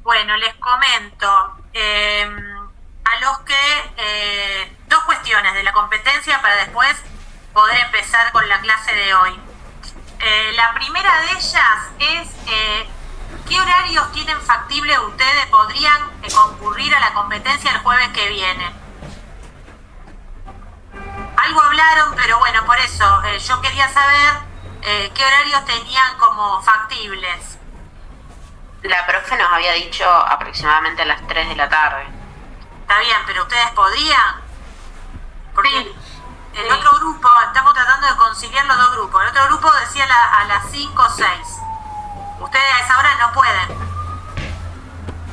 Bueno, les comento a los que dos cuestiones de la competencia para después poder empezar con la clase de hoy. La primera de ellas es ¿qué horarios tienen factible ustedes podrían concurrir a la competencia el jueves que viene? Algo hablaron, pero bueno, por eso yo quería saber qué horarios tenían como factibles. La profe nos había dicho aproximadamente a las 3 de la tarde. Está bien, pero ustedes podían. Porque Sí. el otro grupo, estamos tratando de conciliar los dos grupos. El otro grupo decía a las 5 o 6. Ustedes a esa hora no pueden.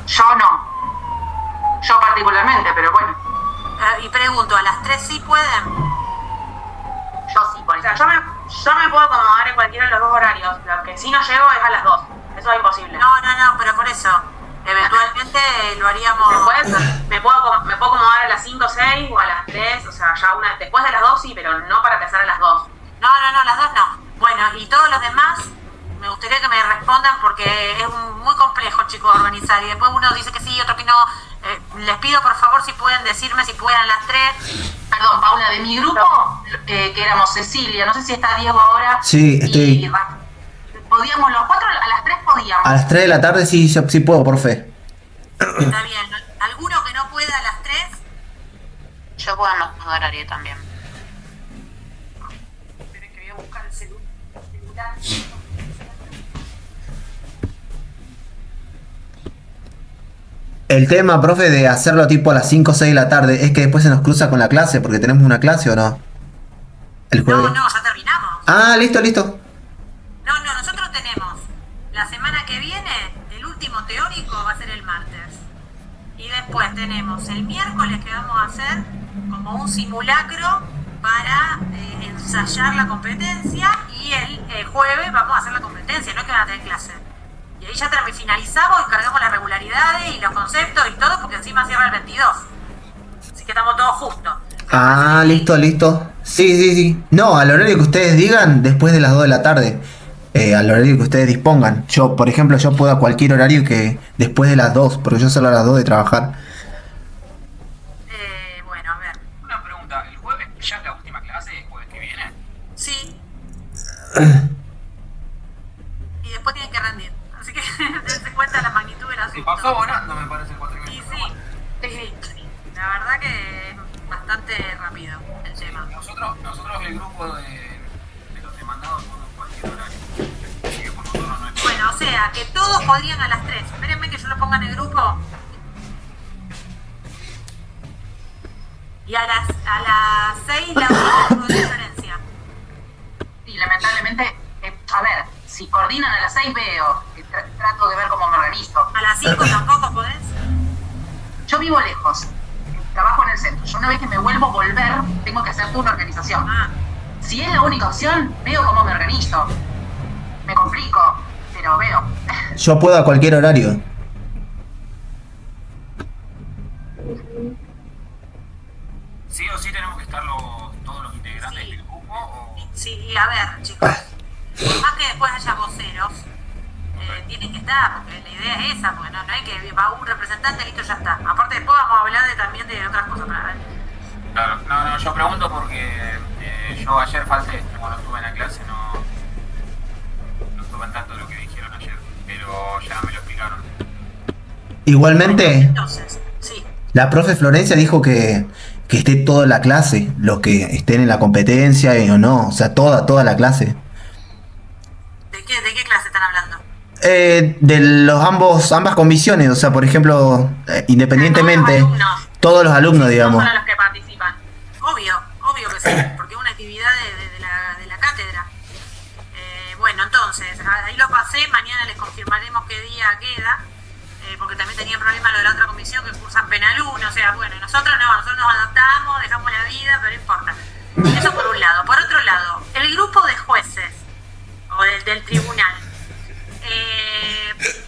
Yo no. Yo particularmente, pero bueno. Y pregunto, ¿a las 3 sí pueden? Yo sí, por O sea, eso. yo me puedo acomodar en cualquiera de los dos horarios. Lo que sí no llego es a las 2. Eso es imposible. No, pero por eso. Eventualmente lo haríamos. Después me puedo acomodar a las 5 o 6 o a las 3. O sea, ya después de las 2 sí, pero no para empezar a las 2. No, las dos no. Bueno, y todos los demás, me gustaría que me respondan porque es muy complejo, chicos, organizar. Y después uno dice que sí, otro que no. Les pido, por favor, si pueden decirme si pueden a las 3. Perdón, Paula, de mi grupo, que éramos Cecilia, no sé si está Diego ahora. Sí, estoy. Y podíamos los cuatro, a las 3 podíamos. A las 3 de la tarde sí, sí puedo, profe. Está bien. ¿Alguno que no pueda a las 3? Yo puedo en los dos horarios también. Esperen que voy a buscar el celular. El tema, profe, de hacerlo tipo a las 5 o 6 de la tarde es que después se nos cruza con la clase, porque tenemos una clase o no. El jueves. No, ya terminamos. Ah, listo. No, nosotros tenemos la semana que viene, el último teórico va a ser el martes. Y después tenemos el miércoles que vamos a hacer como un simulacro para ensayar la competencia y el jueves vamos a hacer la competencia, no es que van a tener clase. Y ahí ya finalizamos y cargamos las regularidades y los conceptos y todo porque encima cierra el 22. Así que estamos todos justos. Ah, listo. Sí. No, al horario que ustedes digan, después de las 2 de la tarde. Al horario que ustedes dispongan. Yo, por ejemplo, yo puedo a cualquier horario que después de las 2, porque yo salgo a las 2 de trabajar. Bueno, a ver. Una pregunta, ¿el jueves ya es la última clase? ¿El jueves que viene? Sí. Y después tienen que rendir. Así que dense cuenta de la magnitud del Se asunto. pasó volando, me parece, el Y cuatrimestre. sí. La verdad que es bastante rápido el tema. Nosotros el grupo de los demandados podemos cualquier horario. Así que por nosotros no es Bueno, o sea, que todos podrían a las 3. Espérenme que yo lo ponga en el grupo. Y a las 6 la única diferencia. Sí, lamentablemente, a ver, si coordinan a las 6 veo, trato de ver cómo me organizo. A las 5 tampoco podés. Yo vivo lejos, trabajo en el centro. Yo una vez que me vuelvo a volver, tengo que hacer una organización. Ah, Si es la única opción, veo cómo me organizo. Me complico, pero veo. Yo puedo a cualquier horario. ¿Sí o sí tenemos que estar todos los integrantes Sí. del grupo? O... sí, a ver, chicos. Por más que después haya voceros, tienen que estar, porque la idea es esa, porque no hay que va un representante, listo, ya está. Aparte después vamos a hablar también de otras cosas. Claro, no, yo pregunto porque yo ayer falté, como no estuve en la clase, no estuve en tanto de lo que dijeron ayer, pero ya me lo explicaron. Igualmente, Entonces, sí. la profe Florencia dijo que esté toda la clase, los que estén en la competencia o no, o sea, toda la clase. ¿De qué clase están hablando? De ambas comisiones, o sea, por ejemplo, independientemente, todos los alumnos, digamos. No son los que participan. Obvio que sí, porque es una actividad de la cátedra. Bueno, entonces, ahí lo pasé, mañana les confirmaremos qué día queda, porque también tenía problemas lo de la otra comisión que cursan penal 1, o sea, bueno, nosotros nos adaptamos, dejamos la vida, pero no importa. Eso por un lado. Por otro lado, el grupo de jueces, o del tribunal,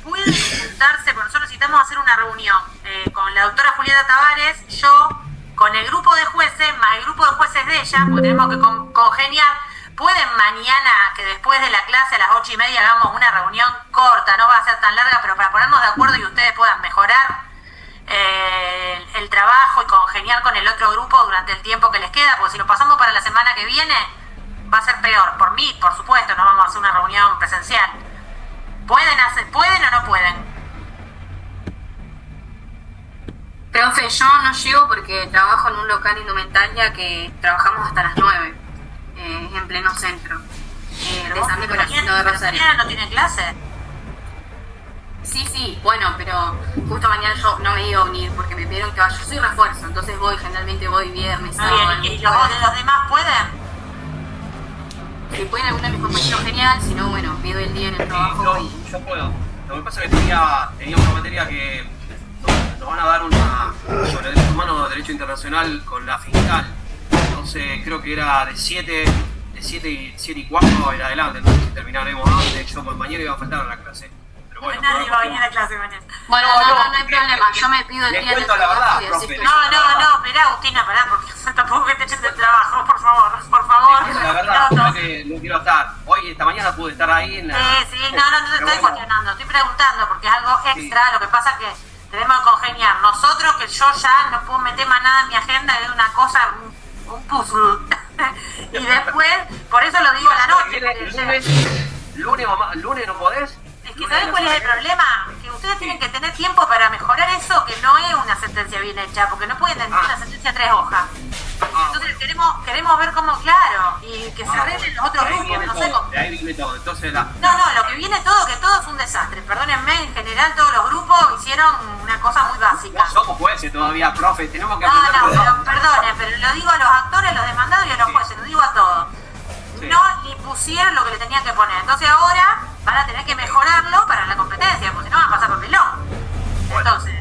pueden juntarse, porque nosotros necesitamos hacer una reunión con la doctora Julieta Tavares, yo, con el grupo de jueces, más el grupo de jueces de ella, porque tenemos que congeniar. Pueden mañana, que después de la clase a las 8:30 hagamos una reunión corta, no va a ser tan larga, pero para ponernos de acuerdo y ustedes puedan puedan mejorar el trabajo y congeniar con el otro grupo durante el tiempo que les queda, porque si lo pasamos para la semana que viene va a ser peor. Por mí, por supuesto, no vamos a hacer una reunión presencial. ¿Pueden o no pueden? Profe, yo no llego porque trabajo en un local indumentaria que trabajamos hasta las 9, en pleno centro, de San Nicolás, no de Rosario. ¿Mañana no tienen clase? Sí, bueno, pero justo mañana yo no me iba a unir porque me pidieron que vaya. Yo soy refuerzo, entonces generalmente voy viernes, sábado. ¿Y los demás pueden? Si pueden alguno de mis compañeros, genial, si no, bueno, pido el día en el trabajo yo puedo. Lo que pasa es que tenía una materia que nos van a dar una sobre derechos humanos, derecho internacional con la fiscal. Entonces creo que era de 7 y 4 en adelante, entonces si terminaremos antes. Yo mañana iba a faltar a la clase. Pero bueno, nadie va a venir a clase mañana. Bueno, no hay problema, yo me pido el día en el trabajo y decís que... No, mirá, Agustina, pará, porque tampoco que te echen del trabajo, por favor. La verdad, no quiero estar. Hoy, esta mañana pude estar ahí en la... Sí, no te estoy cuestionando, estoy preguntando, porque es algo extra, sí. Lo que pasa es que tenemos que congeniar. Nosotros, que yo ya no puedo meter más nada en mi agenda, es una cosa, un puzzle. Y después, por eso lo digo a la noche. ¿Lunes no podés? Es que ¿sabes cuál es el problema? Que ustedes tienen que tener tiempo para mejorar eso, que no es una sentencia bien hecha, porque no pueden tener una sentencia 3 hojas. Entonces queremos ver cómo, claro, y que se arreglen los otros grupos, no sé cómo. De ahí viene todo, entonces No, lo que viene todo, que todo es un desastre. Perdónenme, en general todos los grupos hicieron una cosa muy básica. No somos jueces todavía, profe, tenemos que aprender. No, perdone, pero lo digo a los actores, a los demandados y a los jueces, lo digo a todos. Sí. No le pusieron lo que le tenían que poner. Entonces ahora van a tener que mejorarlo para la competencia, porque si no van a pasar por pelón. Entonces,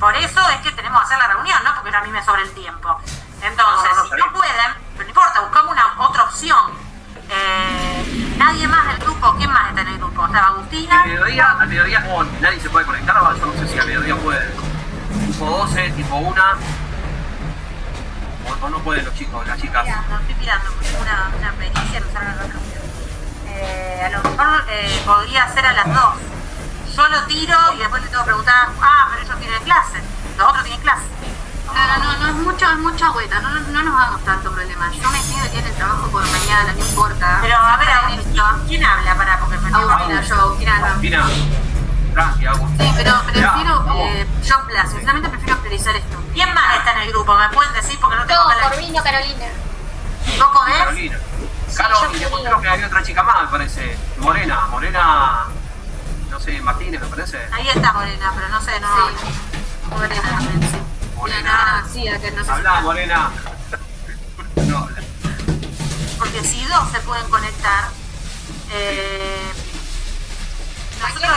por eso es que tenemos que hacer la reunión, ¿no? Porque a mí me sobra el tiempo. Entonces, si no pueden, pero no importa, buscamos otra opción. Nadie más del grupo, ¿quién más está en el grupo? Estaba Agustina. Al mediodía nadie se puede conectar, yo no sé si al mediodía puede. Tipo 12, tipo 1. O no pueden los chicos, las chicas. No, estoy mirando, porque tengo una pericia en usar la reunión. A lo mejor podría ser a las 2. Yo lo tiro y después le tengo que preguntar, pero ellos tienen clase, los otros tienen clase. No, es mucha vuelta, no nos hagamos tanto problema. Yo me pido que en el trabajo por mañana, no importa. Pero a ver, ¿quién habla para? Porque me Agustina. Gracias, Agustina. Sí, pero prefiero, yo sinceramente prefiero priorizar esto. ¿Quién más está en el grupo? ¿Me pueden decir? Porque no tengo por mí, no, Carolina. ¿Poco ves? Carolina. Claro, y después creo que había otra chica más, me parece. Morena, no sé, Martínez, me parece. Ahí está Morena, pero no sé, no. Sí. Morena también, sí. Morena. Que no sé. Habla, Morena. No habla. Porque si dos se pueden conectar, nosotros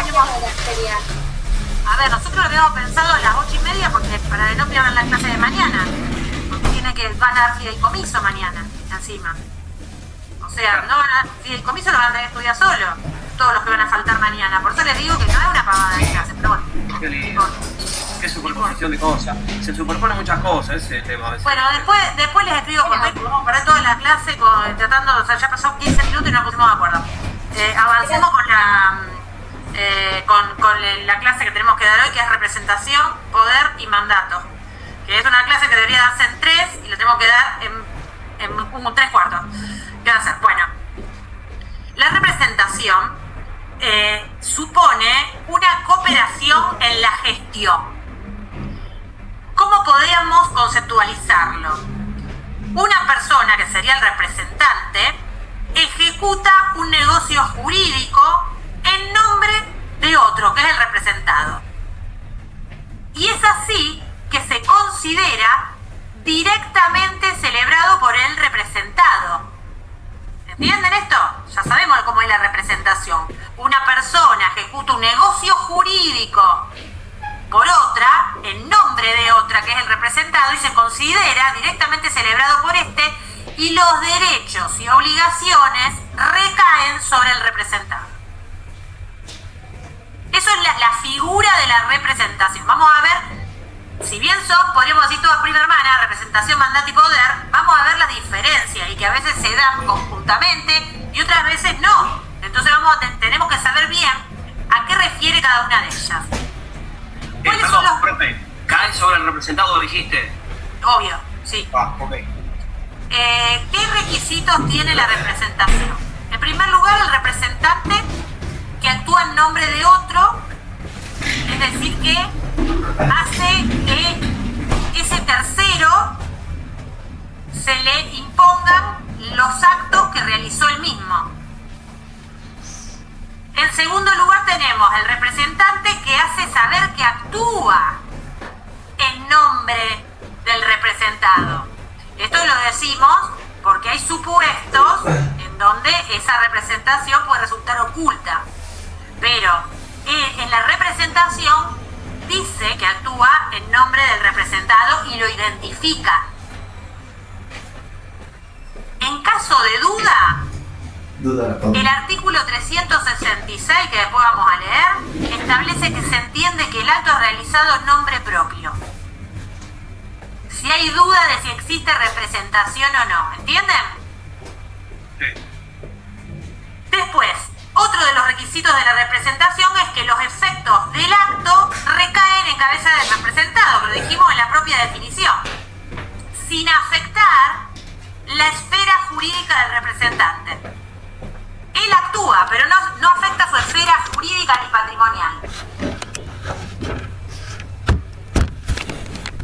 habíamos pensado a las 8:30 porque para que no pierdan la clase de mañana, porque van a dar fideicomiso mañana, encima. O sea, no van a dar fideicomiso, lo van a tener que estudiar solo, todos los que van a faltar mañana. Por eso les digo que no es una pavada de clase, pero bueno. Qué lindo. Qué superposición de cosas. Se superponen muchas cosas, ese es el tema. Bueno, después les escribo porque vamos para toda la clase tratando, o sea, ya pasó 15 minutos y no nos pusimos de acuerdo. Avancemos con la clase que tenemos que dar hoy, que es representación, poder y mandato. Que es una clase que debería darse en 3 y la tenemos que dar en un 3/4. ¿Qué va a hacer? Bueno, la representación supone una cooperación en la gestión. ¿Cómo podríamos conceptualizarlo? Una persona, que sería el representante, ejecuta un negocio jurídico en nombre de otro, que es el representado. Y es así que se considera directamente celebrado por el representado. ¿Entienden esto? Ya sabemos cómo es la representación. Una persona ejecuta un negocio jurídico por otra, en nombre de otra, que es el representado, y se considera directamente celebrado por este, y los derechos y obligaciones recaen sobre el representado. Eso es la figura de la representación. Vamos a ver, si bien son, podríamos decir todas prima hermana, representación, mandato y poder, vamos a ver la diferencia, y que a veces se dan conjuntamente y otras veces no. Entonces tenemos que saber bien a qué refiere cada una de ellas. representado dijiste. Obvio, sí. Ok. ¿Qué requisitos tiene la representación? En primer lugar, el representante que actúa en nombre de otro, es decir, que hace que ese tercero se le impongan los actos que realizó el mismo. En segundo lugar tenemos el representante que hace saber que actúa en nombre del representado. Esto lo decimos porque hay supuestos en donde esa representación puede resultar oculta. Pero en la representación dice que actúa en nombre del representado y lo identifica. En caso de duda, el artículo 366, que después vamos a leer, establece que se entiende que el acto es realizado en nombre propio. Si hay duda de si existe representación o no, ¿entienden? Sí. Después, otro de los requisitos de la representación es que los efectos del acto recaen en cabeza del representado, que lo dijimos en la propia definición, sin afectar la esfera jurídica del representante. Él actúa, pero no afecta su esfera jurídica ni patrimonial.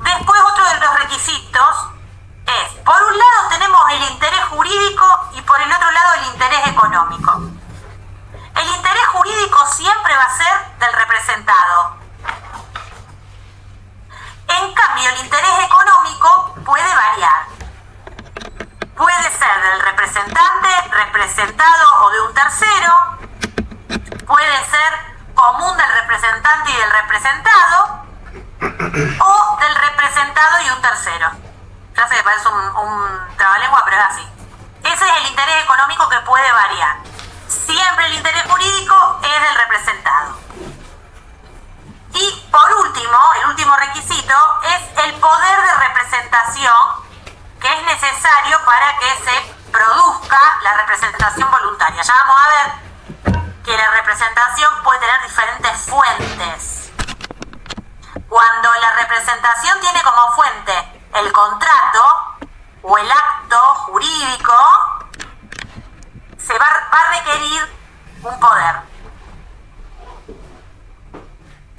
Después, otro de los requisitos es, por un lado tenemos el interés jurídico y por el otro lado el interés económico. El interés jurídico siempre va a ser del representado. En cambio, el interés económico puede variar. Puede ser del representante, representado o de un tercero. Puede ser común del representante y del representado. O del representado y un tercero. Ya sé, parece un trabalengua, pero es así. Ese es el interés económico que puede variar. Siempre el interés jurídico es del representado. Y por último, el último requisito es el poder de representación que es necesario para que se produzca la representación voluntaria. Ya vamos a ver que la representación puede tener diferentes fuentes. Cuando la representación tiene como fuente el contrato o el acto jurídico, se va a requerir un poder.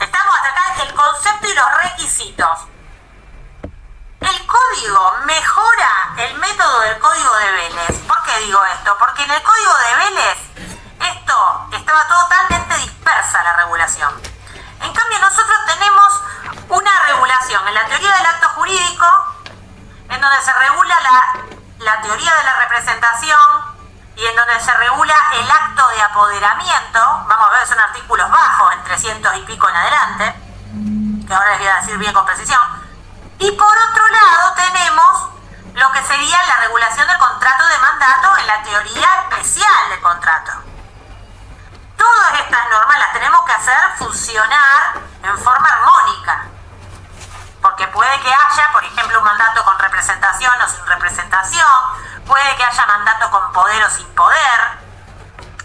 Estamos hasta acá en el concepto y los requisitos. El código mejora el método del código de Vélez. ¿Por qué digo esto? Porque en el código de Vélez esto estaba totalmente dispersa la regulación. En cambio nosotros tenemos una regulación en la teoría del acto jurídico, en donde se regula la teoría de la representación y en donde se regula el acto de apoderamiento. Vamos a ver, son artículos bajos, en 300 y pico en adelante, que ahora les voy a decir bien con precisión. Y por otro lado tenemos lo que sería la regulación del contrato de mandato en la teoría especial del contrato. Todas estas normas las tenemos que hacer funcionar en forma armónica. Porque puede que haya, por ejemplo, un mandato con representación o sin representación, puede que haya mandato con poder o sin poder,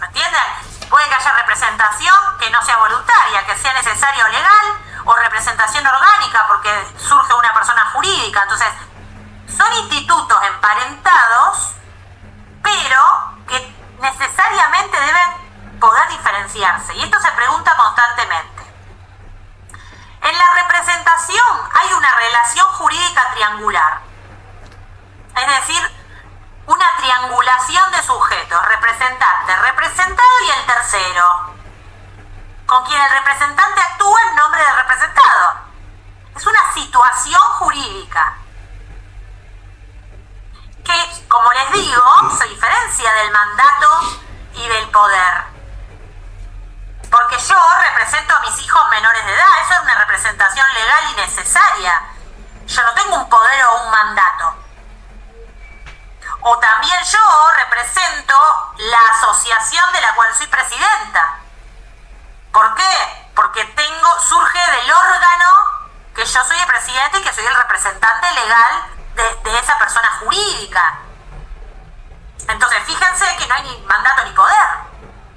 ¿entienden? Puede que haya representación que no sea voluntaria, que sea necesaria o legal, o representación orgánica porque surge una persona jurídica. Entonces, son institutos emparentados, pero que necesariamente deben poder diferenciarse. Y esto se pregunta constantemente. En la representación hay una relación jurídica triangular, es decir, una triangulación de sujetos, representante, representado y el tercero, con quien el representante actúa en nombre del representado. Es una situación jurídica que, como les digo, se diferencia del mandato y del poder. Porque yo represento a mis hijos menores de edad, eso es una representación legal y necesaria. Yo no tengo un poder o un mandato. O también yo represento la asociación de la cual soy presidenta. ¿Por qué? Porque surge del órgano que yo soy el presidente y que soy el representante legal de esa persona jurídica. Entonces, fíjense que no hay ni mandato ni poder.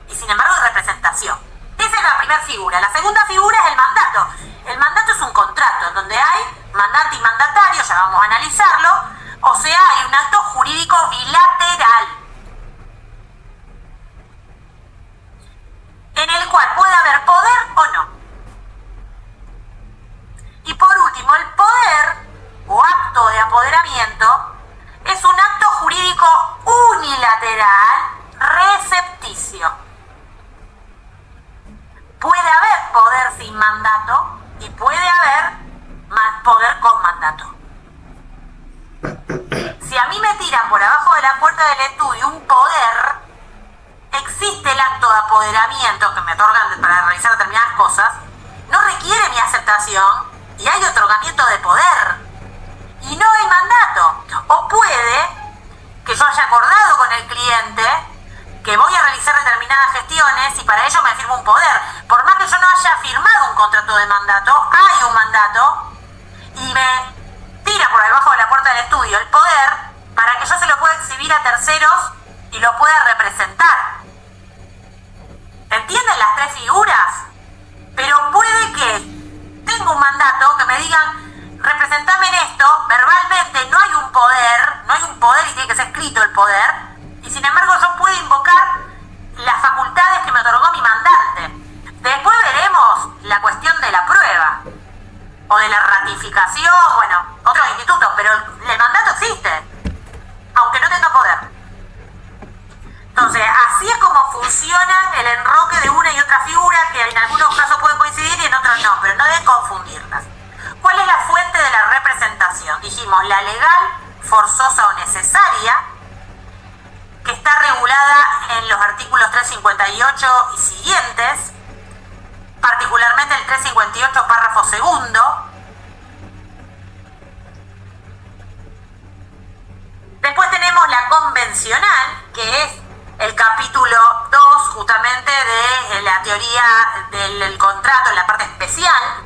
Y sin embargo hay representación. Esa es la primera figura. La segunda figura es el mandato. El mandato es un contrato en donde hay mandante y mandatario, ya vamos a analizarlo, o sea, hay un acto jurídico bilateral, en el cual puede haber poder o no. Y por último, el poder o acto de apoderamiento es un acto jurídico unilateral recepticio. Puede haber poder sin mandato y puede haber poder con mandato. Si a mí me tiran por abajo de la puerta del estudio un poder, existe el acto de apoderamiento que me otorgan para realizar determinadas cosas, no requiere mi aceptación y hay otorgamiento de poder y no hay mandato. O puede que yo haya acordado con el cliente que voy a realizar determinadas gestiones y para ello me firmo un poder. Por más que yo no haya firmado un contrato de mandato, hay un mandato y me tira por debajo de la puerta del estudio el poder para que yo se lo pueda exhibir a terceros y lo pueda representar. ¿Entienden las tres figuras? Pero puede que tenga un mandato que me digan, representame en esto, verbalmente no hay un poder y tiene que ser escrito el poder, y sin embargo yo puedo invocar las facultades que me otorgó mi mandante. Después veremos la cuestión de la prueba o de la ratificación, bueno, otros institutos, pero el mandato existe, aunque no tenga poder. Entonces, así es como funciona el enroque de una y otra figura, que en algunos casos pueden coincidir y en otros no, pero no deben confundirlas. ¿Cuál es la fuente de la representación? Dijimos, la legal, forzosa o necesaria, que está regulada en los artículos 358 y siguientes, particularmente el 358 párrafo segundo. Después tenemos la convencional, que es el capítulo 2 justamente de la teoría del contrato en la parte especial.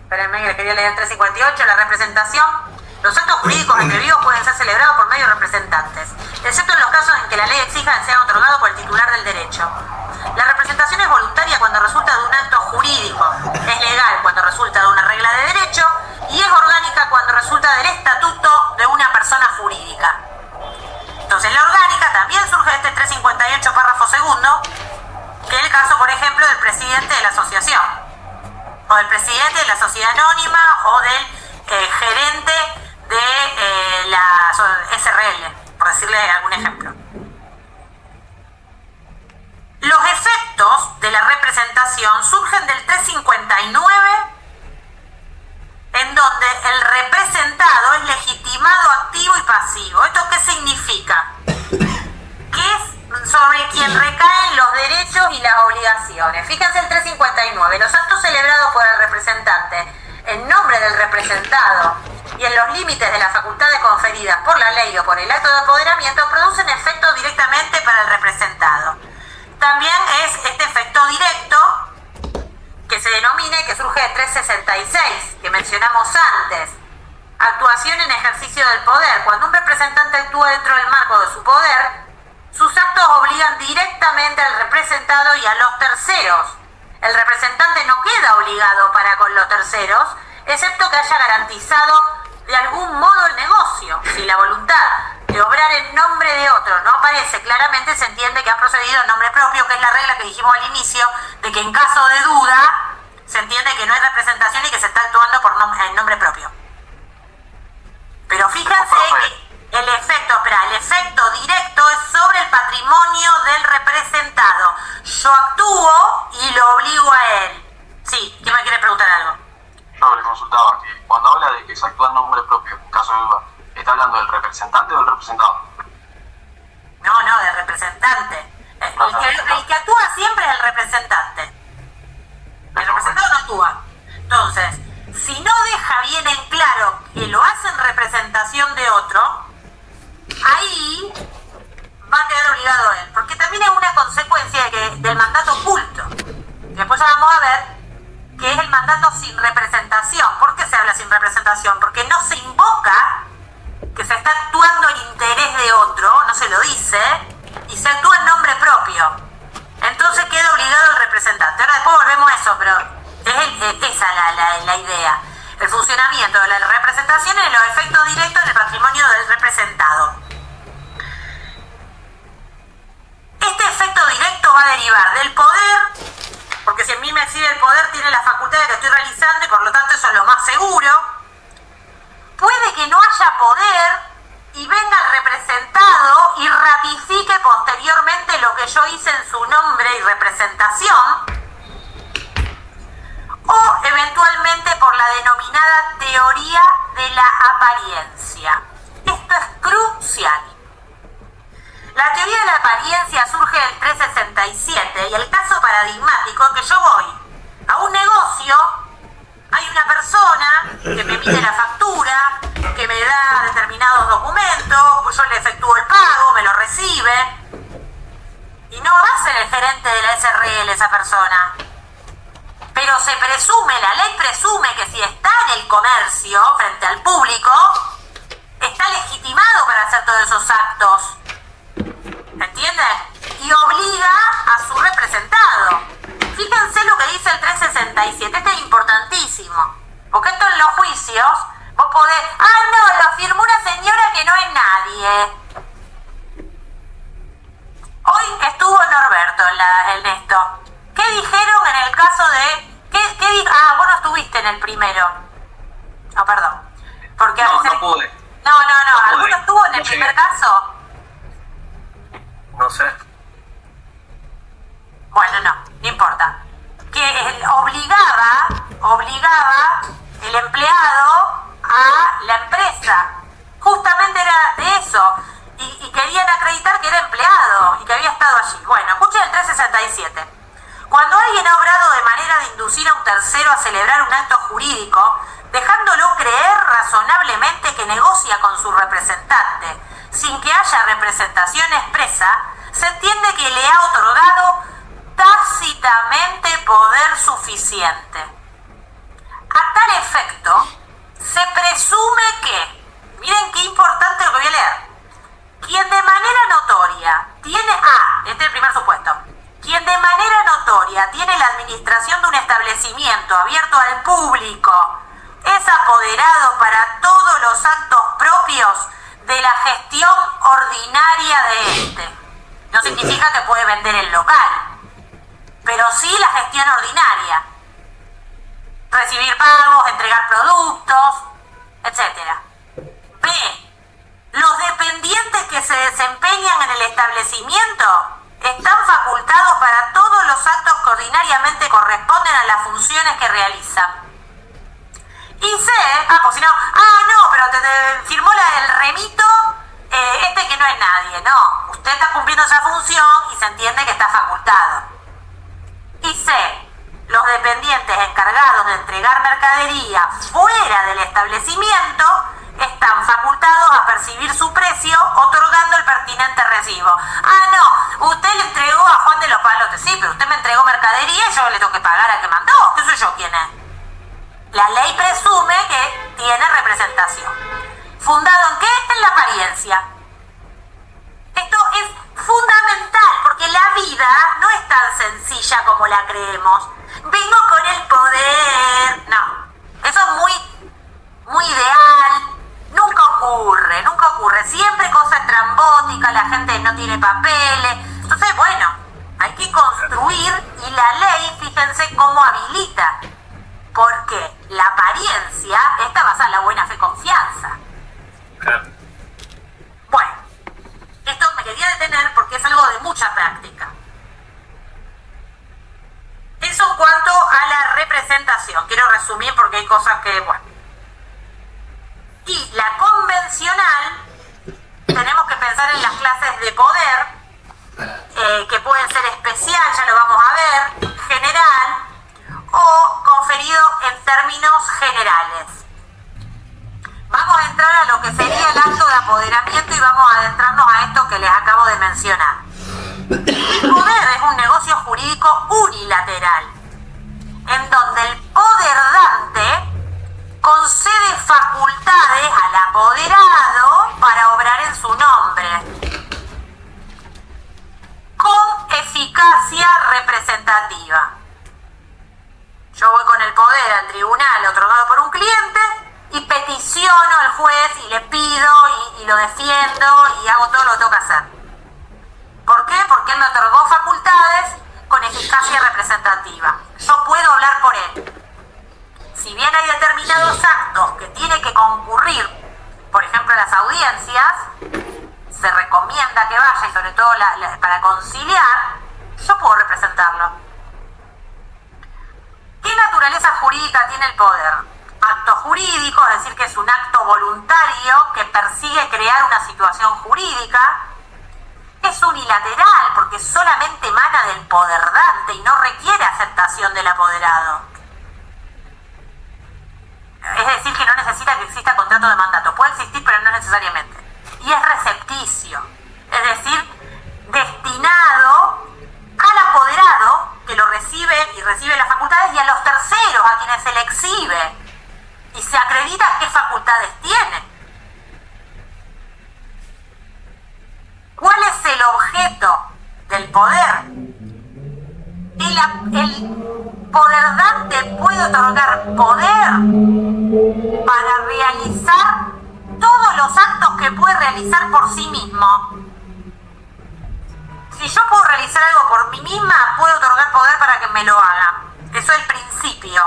Espérenme que quería leer el 358, la representación. Los actos jurídicos requeridos pueden ser celebrados por medio de representantes, excepto en los casos en que la ley exija que sean otorgados por el titular del derecho. La representación es voluntaria cuando resulta de un acto jurídico, es legal cuando resulta de una regla de derecho y es orgánica cuando resulta del estatuto de una persona jurídica. Entonces, la orgánica también surge de este 358 párrafo segundo, que es el caso, por ejemplo, del presidente de la asociación, o del presidente de la sociedad anónima, o del gerente de la SRL, por decirle algún ejemplo. Los efectos de la representación surgen del 359, en donde el representado es legitimado, activo y pasivo. ¿Esto qué significa? Que es sobre quien recaen los derechos y las obligaciones. Fíjense el 359. Los actos celebrados por el representante en nombre del representado y en los límites de las facultades conferidas por la ley o por el acto de apoderamiento producen efecto directamente para el representado. También es este efecto directo que se denomina y que surge de 366, que mencionamos antes. Actuación en ejercicio del poder. Cuando un representante actúa dentro del marco de su poder, sus actos obligan directamente al representado y a los terceros. El representante no queda obligado para con los terceros, excepto que haya garantizado de algún modo el negocio. Si la voluntad de obrar en nombre de otro no aparece claramente, se entiende que ha procedido en nombre propio, que es la regla que dijimos al inicio, de que en caso de duda se entiende que no hay representación y que se está actuando en nombre propio. Pero fíjense que el efecto directo es sobre el patrimonio del representado. Yo actúo y lo obligo a él. Sí, ¿quién me quiere preguntar algo? Yo le consultaba que cuando habla de que se actúa en nombre propio, en caso de duda, ¿está hablando del representante o del representado? No, del representante. El que actúa siempre es el representante. El representado no actúa. Entonces, si no deja bien en claro que lo hace en representación de otro, ahí va a quedar obligado él. Porque también es una consecuencia del mandato oculto. Después ya vamos a ver que es el mandato sin representación. ¿Por qué se habla sin representación? Porque no se invoca que se está actuando en interés de otro, no se lo dice, y se actúa en nombre propio. Entonces queda obligado el representante. Ahora después volvemos a eso, pero es esa la idea. el funcionamiento de la representación y los efectos directos en el patrimonio del representado. Este efecto directo va a derivar del poder, porque si en mí me exhibe el poder, tiene las facultades que estoy realizando y por lo tanto eso es lo más seguro. Puede que no haya poder y venga el representado y ratifique posteriormente lo que yo hice en su nombre y representación, o eventualmente por la denominada teoría de la apariencia. Esto es crucial. La teoría de la apariencia surge del 367 y el caso paradigmático es que yo voy a un negocio, hay una persona que me emite la factura, que me da determinados documentos, pues yo le efectúo el pago, me lo recibe, y no va a ser el gerente de la SRL esa persona. Pero se presume, la ley presume que si está en el comercio frente al público, está legitimado para hacer todos esos actos. ¿Entienden? Y obliga a su representado. Fíjense lo que dice el 367, este es importantísimo. Porque esto en los juicios, vos podés... ¡Ah, no! Lo firmó una señora que no es nadie. Hoy estuvo Norberto en esto. ¿Qué dijeron en el caso de... vos no estuviste en el primero. No, perdón. Porque no pude. No. ¿Alguno estuvo en el primer caso? No sé. Bueno, no importa. Que obligaba el empleado a la empresa. Justamente era de eso. Y querían acreditar que era empleado y que había estado allí. Bueno, escuchen el 367. Cuando alguien ha obrado de manera de inducir a un tercero a celebrar un acto jurídico, dejándolo creer razonablemente que negocia con su representante, sin que haya representación expresa, se entiende que le ha otorgado tácitamente poder suficiente. A tal efecto, se presume que, miren qué importante lo que voy a leer, quien de manera notoria tiene, este es el primer supuesto, quien de manera notoria tiene la administración de un establecimiento abierto al público, es apoderado para todos los actos propios de la gestión ordinaria de este. No significa que puede vender el local, pero sí la gestión ordinaria. Recibir pagos, entregar productos, etc. B. Los dependientes que se desempeñan en el establecimiento están facultados para todos los actos que ordinariamente corresponden a las funciones que realizan. Y C, pues si no, pero te firmó el remito, que no es nadie, no. Usted está cumpliendo esa función y se entiende que está facultado. Y C, los dependientes encargados de entregar mercadería fuera del establecimiento están facultados a percibir su precio otorgando el pertinente recibo. Usted le entregó a Juan de los Palotes, sí, pero usted me entregó mercadería y yo le tengo que pagar al que mandó. ¿Qué soy yo quién es? La ley presume que tiene representación. ¿Fundado en qué? En la apariencia. Esto es fundamental porque la vida no es tan sencilla como la creemos. Vengo con el poder. No, eso es muy ideal. Nunca ocurre. Siempre cosas estrambóticas, la gente no tiene papeles. Entonces, bueno, hay que construir y la ley, fíjense cómo habilita. Porque la apariencia está basada en la buena fe y confianza. Claro. Bueno, esto me quería detener porque es algo de mucha práctica. Eso en cuanto a la representación. Quiero resumir porque hay cosas que, bueno. Y la convencional, tenemos que pensar en las clases de poder, que pueden ser especial, ya lo vamos a ver, general, o conferido en términos generales. Vamos a entrar a lo que sería el acto de apoderamiento y vamos a adentrarnos a esto que les acabo de mencionar. El poder es un negocio jurídico unilateral, en donde el poderdante concede facultades al apoderado para obrar en su nombre, con eficacia representativa. Yo voy con el poder al tribunal otorgado por un cliente juez y le pido y lo defiendo y hago todo lo que tengo que hacer. ¿Por qué? Porque él me otorgó facultades con eficacia representativa. Yo puedo hablar por él. Si bien hay determinados actos que tiene que concurrir, por ejemplo las audiencias, se recomienda que vaya, y sobre todo para conciliar, yo puedo representarlo. ¿Qué naturaleza jurídica tiene el poder? Acto jurídico, es decir, que es un acto voluntario que persigue crear una situación jurídica. Es unilateral porque solamente emana del poderdante y no requiere aceptación del apoderado. Es decir, que no necesita que exista contrato de mandato. Puede existir, pero no necesariamente. Y es recepticio, es decir, destinado al apoderado que lo recibe y recibe las facultades y a los terceros a quienes se le exhibe y se acredita qué facultades tiene. ¿Cuál es el objeto del poder? El poderdante puede otorgar poder para realizar todos los actos que puede realizar por sí mismo. Si yo puedo realizar algo por mí misma, puedo otorgar poder para que me lo haga. Eso es el principio.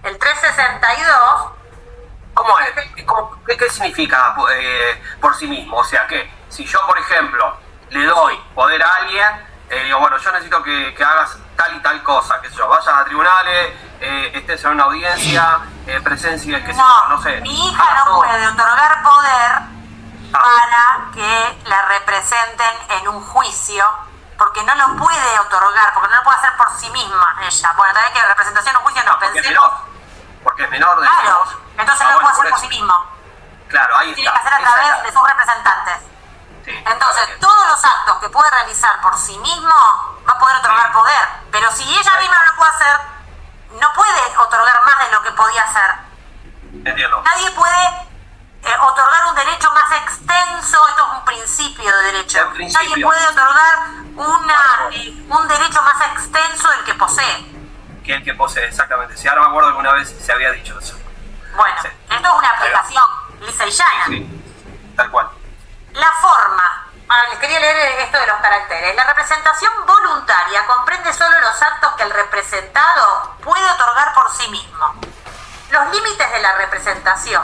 El 362... ¿Cómo es? ¿Qué significa por sí mismo? O sea, que si yo, por ejemplo, le doy poder a alguien, digo, bueno, yo necesito que hagas tal y tal cosa, que yo vayas a tribunales, estés en una audiencia, presencia, qué sé yo, no sé. Mi hija no puede otorgar poder para que la representen en un juicio, porque no lo puede otorgar, porque no lo puede hacer por sí misma ella. Bueno, también que representación en un juicio no, pensemos. Porque es menor de claro, entonces no lo puede hacer por sí mismo. Claro, ahí tiene que hacer a través de sus representantes. Sí, entonces, todos los actos que puede realizar por sí mismo va a poder otorgar poder. Pero si ella misma no lo puede hacer, no puede otorgar más de lo que podía hacer. Entiendo. Nadie puede otorgar un derecho más extenso, esto es un principio de derecho. Nadie puede otorgar un derecho más extenso del que posee. Que el que posee, exactamente. Si ahora me acuerdo que alguna vez se había dicho eso. Bueno, sí. Esto es una aplicación lisa y llana. Sí, tal cual. La forma. Ahora les quería leer esto de los caracteres. La representación voluntaria comprende solo los actos que el representado puede otorgar por sí mismo. Los límites de la representación,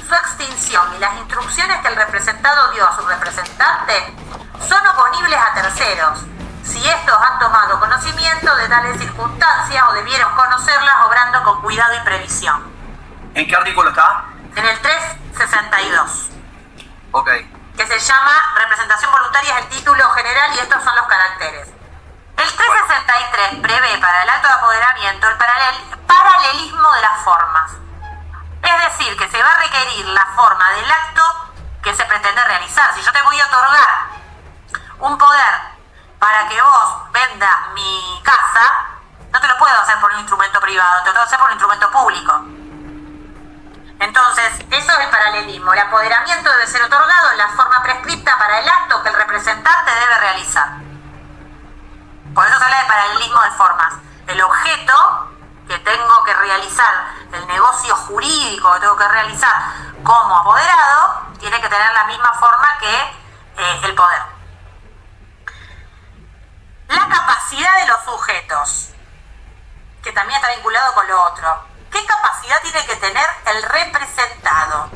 su extinción y las instrucciones que el representado dio a su representante son oponibles a terceros, si estos han tomado conocimiento de tales circunstancias o debieron conocerlas obrando con cuidado y previsión. ¿En qué artículo está? En el 362. Ok. Que se llama representación voluntaria, es el título general y estos son los caracteres. El 363 prevé para el acto de apoderamiento el paralelismo de las formas. Es decir, que se va a requerir la forma del acto que se pretende realizar. Si yo te voy a otorgar un poder para que vos vendas mi casa, no te lo puedo hacer por un instrumento privado, te lo tengo que hacer por un instrumento público. Entonces, eso es el paralelismo. El apoderamiento debe ser otorgado en la forma prescripta para el acto que el representante debe realizar. Por eso se habla de paralelismo de formas. El objeto que tengo que realizar, el negocio jurídico que tengo que realizar como apoderado, tiene que tener la misma forma que el poder. La capacidad de los sujetos, que también está vinculado con lo otro. ¿Qué capacidad tiene que tener el representado?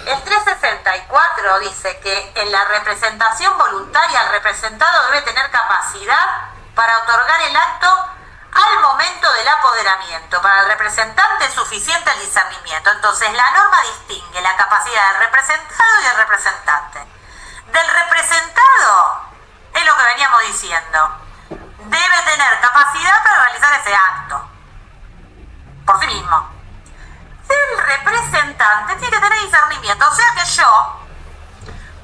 El 364 dice que en la representación voluntaria el representado debe tener capacidad para otorgar el acto al momento del apoderamiento. Para el representante es suficiente el discernimiento. Entonces la norma distingue la capacidad del representado y del representante. Del representado es lo que veníamos diciendo. Debe tener capacidad para realizar ese acto por sí mismo. El representante tiene que tener discernimiento, o sea que yo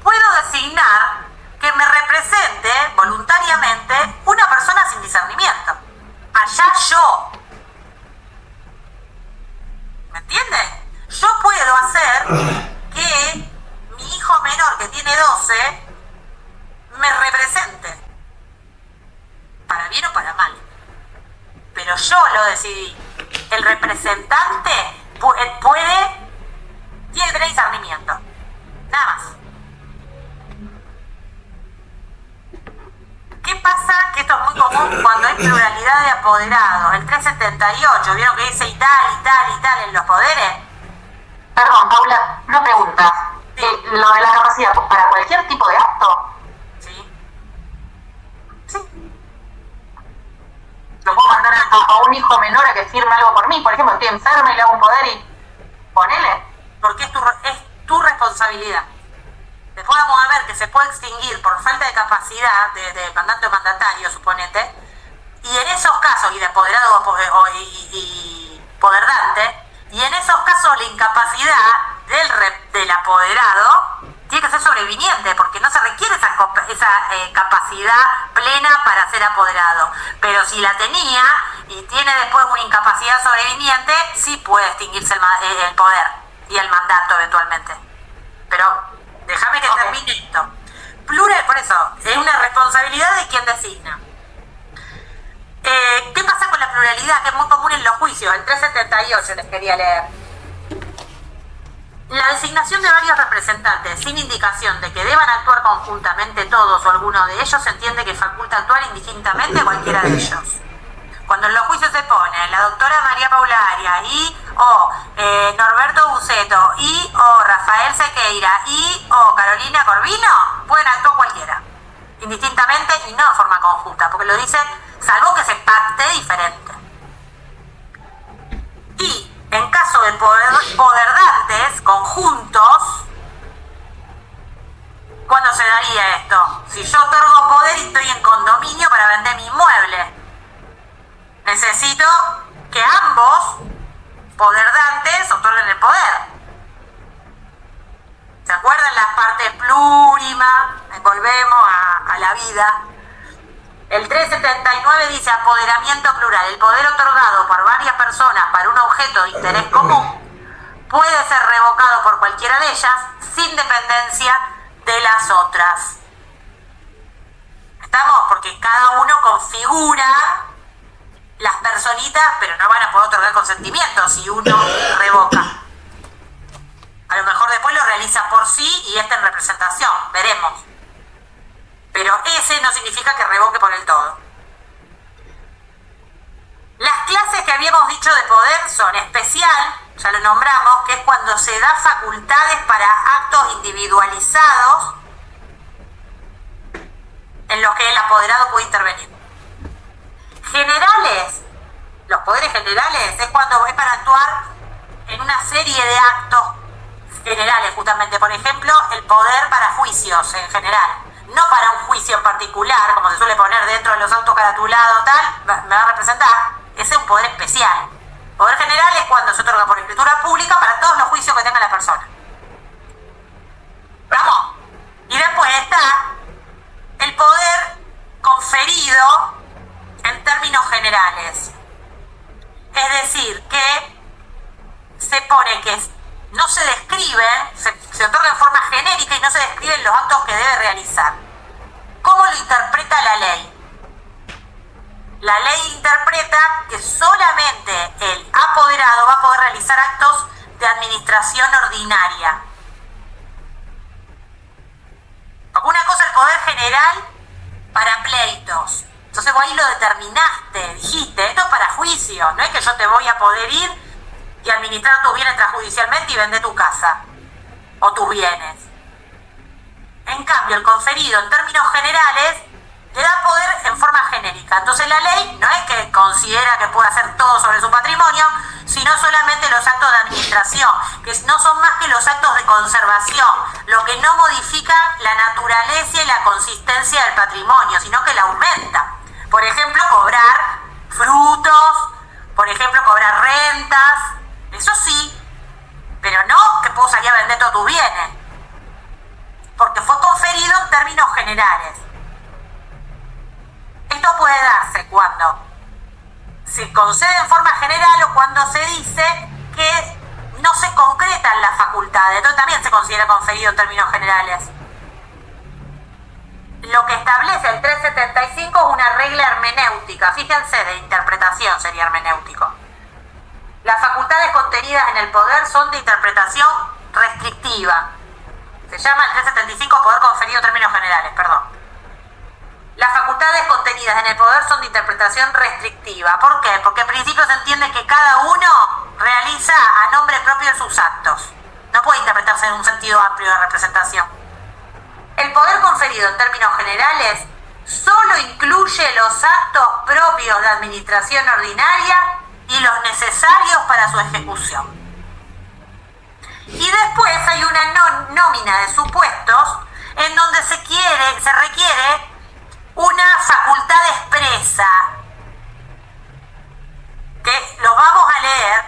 puedo designar que me represente voluntariamente una persona sin discernimiento. Allá yo. ¿Me entiende? Yo puedo hacer que mi hijo menor que tiene 12 me represente. Para bien o para mal. Pero yo lo decidí. El representante tiene que tener discernimiento. Nada más. ¿Qué pasa? Que esto es muy común cuando hay pluralidad de apoderados. El 378, ¿vieron que dice y tal en los poderes? Perdón, Paula, una pregunta. Lo de la capacidad, ¿para cualquier tipo de acto? Sí. ¿Lo puedo mandar a un hijo menor a que firme algo por mí? Por ejemplo, estoy enferma y le hago un poder y ponele. Porque es tu responsabilidad. Después vamos a ver que se puede extinguir por falta de capacidad de mandante o mandatario, suponete, y en esos casos, y de apoderado y poderdante, y en esos casos la incapacidad del apoderado tiene que ser sobreviniente, porque no se requiere esa capacidad plena para ser apoderado. Pero si la tenía y tiene después una incapacidad sobreviniente, sí puede extinguirse el poder y el mandato eventualmente. Pero déjame que termine esto. Plural, por eso, es una responsabilidad de quien designa. ¿Qué pasa con la pluralidad? Que es muy común en los juicios. El 378 les quería leer. La designación de varios representantes sin indicación de que deban actuar conjuntamente todos o alguno de ellos se entiende que faculta actuar indistintamente a cualquiera de ellos. Cuando en los juicios se pone la doctora María Paularia Norberto Buceto Rafael Sequeira Carolina Corvino, pueden actuar cualquiera, indistintamente y no de forma conjunta, porque lo dice salvo que se pacte diferente. Y en caso de poderdantes conjuntos, ¿cuándo se daría esto? Si yo otorgo poder y estoy en condominio para vender mi inmueble, necesito que ambos poderdantes otorguen el poder. ¿Se acuerdan las partes plurima? Volvemos a la vida. El 379 dice apoderamiento plural. El poder otorgado por varias personas para un objeto de interés común puede ser revocado por cualquiera de ellas sin dependencia de las otras. ¿Estamos? Porque cada uno configura las personitas, pero no van a poder otorgar consentimiento si uno revoca. A lo mejor después lo realiza por sí y en representación, veremos. Pero ese no significa que revoque por el todo. Las clases que habíamos dicho de poder son especial, ya lo nombramos, que es cuando se da facultades para actos individualizados en los que el apoderado puede intervenir. Generales, los poderes generales es cuando es para actuar en una serie de actos generales, justamente, por ejemplo, el poder para juicios en general, no para un juicio en particular, como se suele poner dentro de los autos caratulados, tal, me va a representar, ese es un poder especial. Poder general es cuando se otorga por escritura pública para todos los juicios que tenga la persona. ¿Vamos? Y después está el poder conferido en términos generales. Es decir, que se pone que no se describen, se otorga en forma genérica y no se describen los actos que debe realizar. ¿Cómo lo interpreta la ley? La ley interpreta que solamente el apoderado va a poder realizar actos de administración ordinaria. Una cosa es el poder general para pleitos. Entonces vos ahí lo determinaste, dijiste, esto es para juicio, no es que yo te voy a poder ir y administrar tus bienes extrajudicialmente y vender tu casa o tus bienes. En cambio, el conferido en términos generales le da poder en forma genérica. Entonces la ley no es que considera que puede hacer todo sobre su patrimonio, sino solamente los actos de administración, que no son más que los actos de conservación, lo que no modifica la naturaleza y la consistencia del patrimonio, sino que la aumenta. Por ejemplo, cobrar frutos, por ejemplo, cobrar rentas, eso sí, pero no que puedo salir a vender todos tus bienes, porque fue conferido en términos generales. Esto puede darse cuando se concede en forma general o cuando se dice que no se concretan las facultades. Entonces también se considera conferido en términos generales. Lo que establece el 375 es una regla hermenéutica. Fíjense, de interpretación sería hermenéutico. Las facultades contenidas en el poder son de interpretación restrictiva. Se llama el 375 poder conferido en términos generales, perdón. Las facultades contenidas en el poder son de interpretación restrictiva. ¿Por qué? Porque en principio se entiende que cada uno realiza a nombre propio sus actos. No puede interpretarse en un sentido amplio de representación. El poder conferido en términos generales solo incluye los actos propios de administración ordinaria y los necesarios para su ejecución. Y después hay una nómina de supuestos en donde se requiere una facultad expresa, que los vamos a leer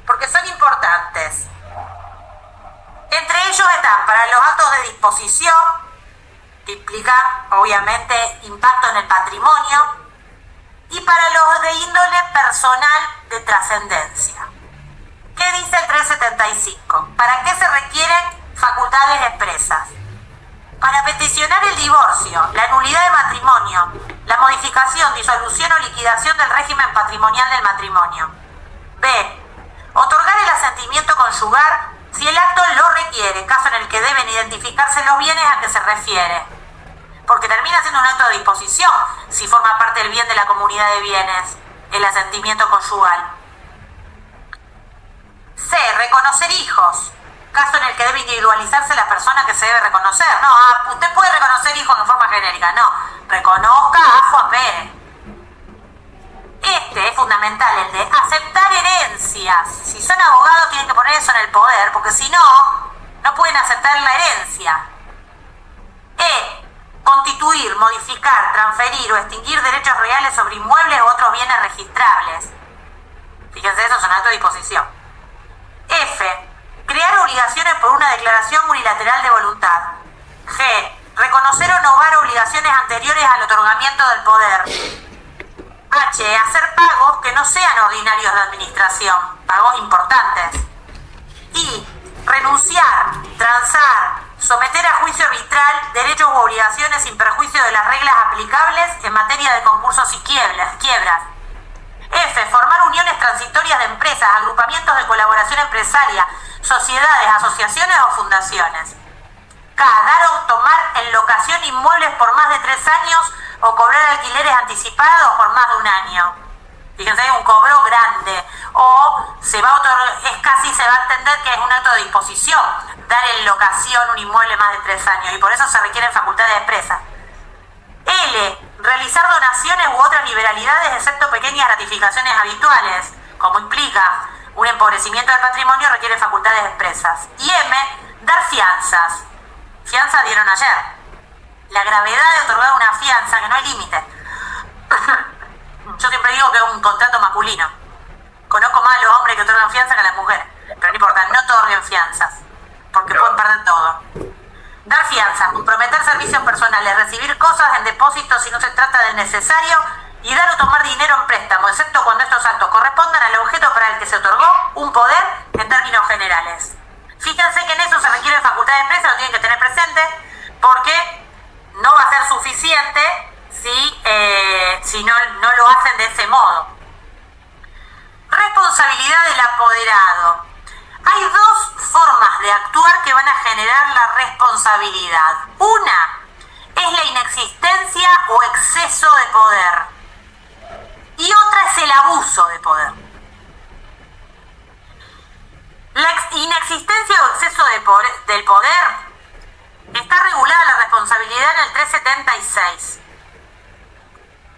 porque son importantes. Entre ellos están para los actos de disposición, que implican obviamente impacto en el patrimonio, y para los de índole personal de trascendencia. ¿Qué dice el 375? ¿Para qué se requieren facultades expresas? Para peticionar el divorcio, la nulidad de matrimonio, la modificación, disolución o liquidación del régimen patrimonial del matrimonio. B. Otorgar el asentimiento conyugal si el acto lo requiere, en caso en el que deben identificarse los bienes a que se refiere. Porque termina siendo un acto de disposición si forma parte del bien de la comunidad de bienes, el asentimiento conyugal. C. Reconocer hijos, caso en el que debe individualizarse la persona que se debe reconocer. No, usted puede reconocer hijos en forma genérica, no. Reconozca a Juan Pérez. Este es fundamental, el de aceptar herencias. Si son abogados tienen que poner eso en el poder, porque si no, no pueden aceptar la herencia. E. Constituir, modificar, transferir o extinguir derechos reales sobre inmuebles u otros bienes registrables. Fíjense, eso es un acto de disposición. F. Crear obligaciones por una declaración unilateral de voluntad. G. Reconocer o novar obligaciones anteriores al otorgamiento del poder. H. Hacer pagos que no sean ordinarios de administración, pagos importantes. I. Renunciar, transar, someter a juicio arbitral derechos u obligaciones sin perjuicio de las reglas aplicables en materia de concursos y quiebras. F. Formar uniones transitorias de empresas, agrupamientos de colaboración empresaria, sociedades, asociaciones o fundaciones. K. Dar o tomar en locación inmuebles por más de 3 años o cobrar alquileres anticipados por más de 1 año. Fíjense, un cobro grande. O se va a entender que es un acto de disposición, dar en locación un inmueble más de 3 años, y por eso se requieren facultades expresas. L. Realizar donaciones u otras liberalidades, excepto pequeñas gratificaciones habituales, como implica un empobrecimiento del patrimonio, requiere facultades expresas. Y M. Dar fianzas. Fianzas dieron ayer. La gravedad de otorgar una fianza, que no hay límite. Yo siempre digo que es un contrato masculino. Conozco más a los hombres que otorgan fianza que a las mujeres. Pero no importa, no otorguen fianzas, porque pueden perder todo. Dar fianzas, comprometer servicios personales, recibir cosas en depósito si no se trata del necesario, y dar o tomar dinero en préstamo, excepto cuando estos actos correspondan al objeto para el que se otorgó un poder en términos generales. Fíjense que en eso se requiere facultad de expresa, lo tienen que tener presente, porque no va a ser suficiente si no lo hacen de ese modo. Responsabilidad del apoderado. Hay 2 formas de actuar que van a generar la responsabilidad. Una es la inexistencia o exceso de poder. Y otra es el abuso de poder. La inexistencia o exceso del poder está regulada la responsabilidad en el 376.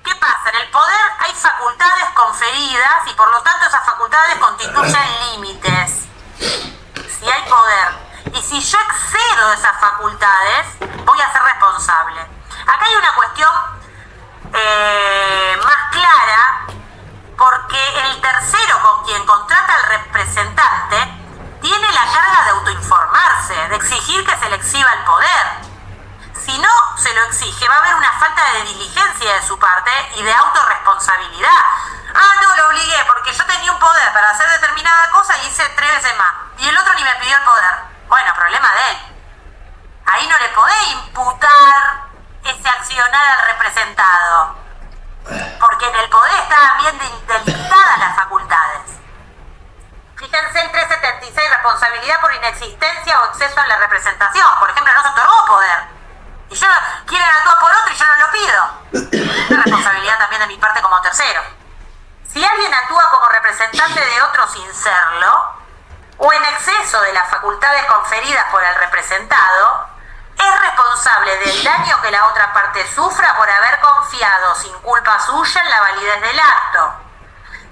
¿Qué pasa? En el poder hay facultades conferidas y por lo tanto esas facultades constituyen límites. Si hay poder. Y si yo excedo esas facultades, voy a ser responsable. Acá hay una cuestión más clara, porque el tercero con quien contrata al representante tiene la carga de autoinformarse, de exigir que se le exhiba el poder. Si no se lo exige, va a haber una falta de diligencia de su parte y de autorresponsabilidad. No, lo obligué porque yo tenía un poder para hacer determinada cosa y hice 3 veces más. Y el otro ni me pidió el poder. Bueno, problema de él. Ahí no le podés imputar ese accionar al representado. Porque en el poder estaban bien delimitadas las facultades. responsabilidad por inexistencia o exceso en la representación. Por ejemplo, no se otorgó poder. Y yo quieren actuar por otro y yo no lo pido. Es una responsabilidad también de mi parte como tercero. Si alguien actúa como representante de otro sin serlo, o en exceso de las facultades conferidas por el representado, es responsable del daño que la otra parte sufra por haber confiado sin culpa suya en la validez del acto.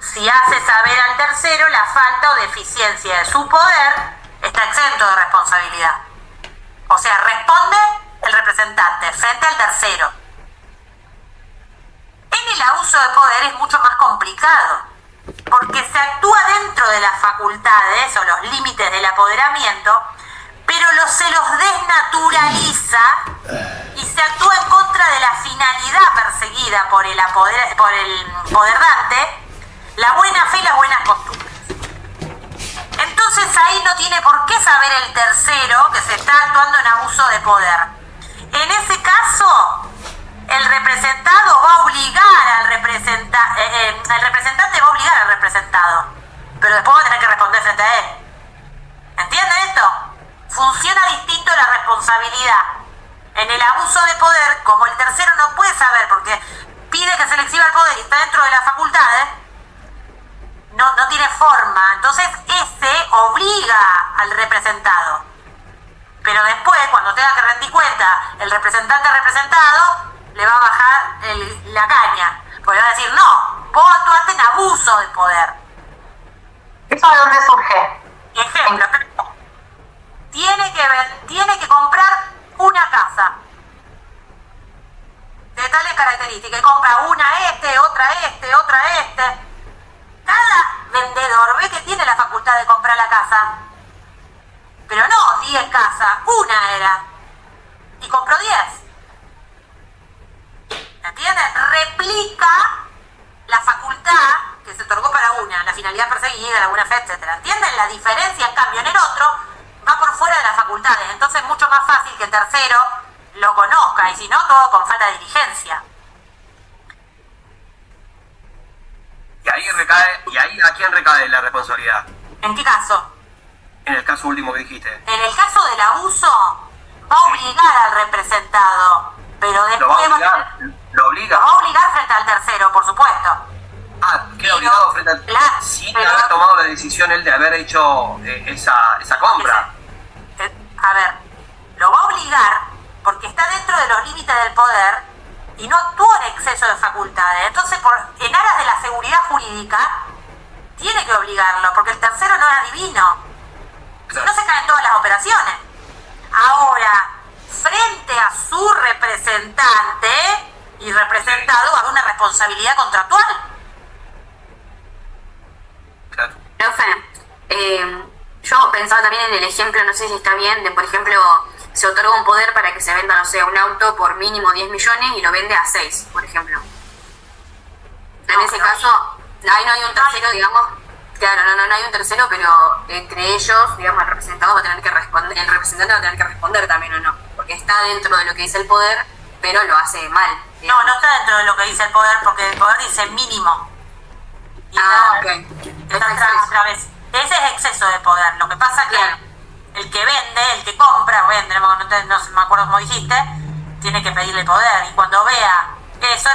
Si hace saber al tercero la falta o deficiencia de su poder, está exento de responsabilidad. O sea, responde el representante frente al tercero. En el abuso de poder es mucho más complicado, porque se actúa dentro de las facultades o los límites del apoderamiento, pero se los desnaturaliza y se actúa en contra de la finalidad perseguida por el poderdante, la buena fe y las buenas costumbres. Entonces ahí no tiene por qué saber el tercero que se está actuando en abuso de poder. En ese caso, el representado va a obligar al el representante va a obligar al representado, pero después va a tener que responder frente a él. ¿Entienden esto? Funciona distinto la responsabilidad. En el abuso de poder, como el tercero no puede saber porque pide que se le exhiba el poder y está dentro de las facultades, no tiene forma. Entonces ese obliga al representado. Pero después, cuando tenga que rendir cuenta el representante representado, le va a bajar la caña. Porque va a decir, no, vos actuaste en abuso de poder. ¿Eso de dónde surge? Ejemplo, tiene que comprar una casa de tales características. Y compra una otra este. Cada vendedor ve que tiene la facultad de comprar la casa. Pero no 10 casas, una era. Y compró 10. ¿Entienden? Replica la facultad que se otorgó para una, la finalidad perseguida, la buena fe, etc. ¿Entienden? La diferencia, en cambio, en el otro va por fuera de las facultades. Entonces es mucho más fácil que el tercero lo conozca. Y si no, todo con falta de diligencia. Y ahí ¿a quién recae la responsabilidad? ¿En qué caso? En el caso último que dijiste. En el caso del abuso, va a obligar al representado, pero después ¿Lo obliga? Lo va a obligar frente al tercero, por supuesto. Queda obligado frente al tercero. Sin haber tomado la decisión él de haber hecho esa compra. A ver, lo va a obligar porque está dentro de los límites del poder y no actúa en exceso de facultades. Entonces, en aras de la seguridad jurídica, tiene que obligarlo, porque el tercero no es adivino. Si no, se caen todas las operaciones. Ahora, frente a su representante y representado, va a haber una responsabilidad contractual. Claro. Profe, yo pensaba también en el ejemplo, no sé si está bien, de por ejemplo, se otorga un poder para que se venda, no sé, un auto por mínimo 10 millones y lo vende a 6, por ejemplo. En ese caso, ahí no hay un tercero, digamos. Claro, no hay un tercero, pero entre ellos, digamos, el representado va a tener que responder, el representante va a tener que responder también, ¿o no? Porque está dentro de lo que dice el poder, pero lo hace mal. Digamos. No está dentro de lo que dice el poder, porque el poder dice mínimo. Y otra vez. Ese es exceso de poder. Lo que pasa es que el que vende, el que compra, no me acuerdo cómo dijiste, tiene que pedirle poder. Y cuando vea eso,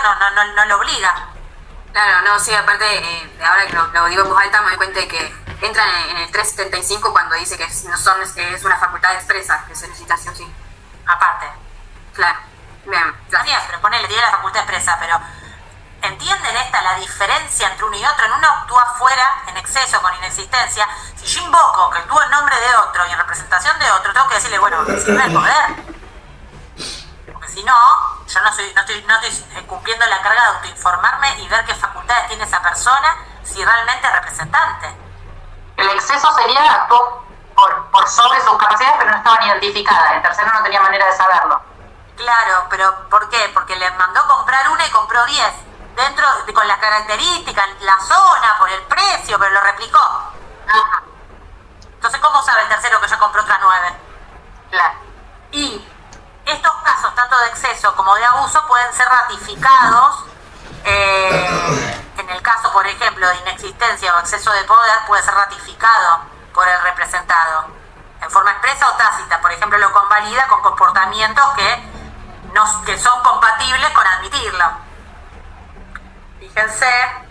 no lo obliga. Claro, no, sí, aparte, ahora que lo digo en voz alta, me doy cuenta de que entran en el 375 cuando dice que es una facultad expresa, que se necesita sí o sí. Aparte. Claro, bien. Sí, pero ponele, tiene la facultad expresa, pero ¿entienden la diferencia entre uno y otro? En uno actúa fuera, en exceso, con inexistencia. Si yo invoco que actúo en nombre de otro y en representación de otro, tengo que decirle, bueno, sirve el poder. Porque si no, yo no estoy cumpliendo la carga de autoinformarme y ver qué facultades tiene esa persona, si realmente es representante. El exceso sería actuó por sobre sus capacidades, pero no estaban identificadas. El tercero no tenía manera de saberlo. Claro, pero ¿por qué? Porque le mandó comprar una y compró 10. Con las características, la zona, por el precio, pero lo replicó. Ajá. Entonces, ¿cómo sabe el tercero que yo compré otras 9? Claro. Y estos casos, tanto de exceso como de abuso, pueden ser ratificados. En el caso, por ejemplo, de inexistencia o exceso de poder, puede ser ratificado por el representado, en forma expresa o tácita. Por ejemplo, lo convalida con comportamientos que son compatibles con admitirlo. Fíjense,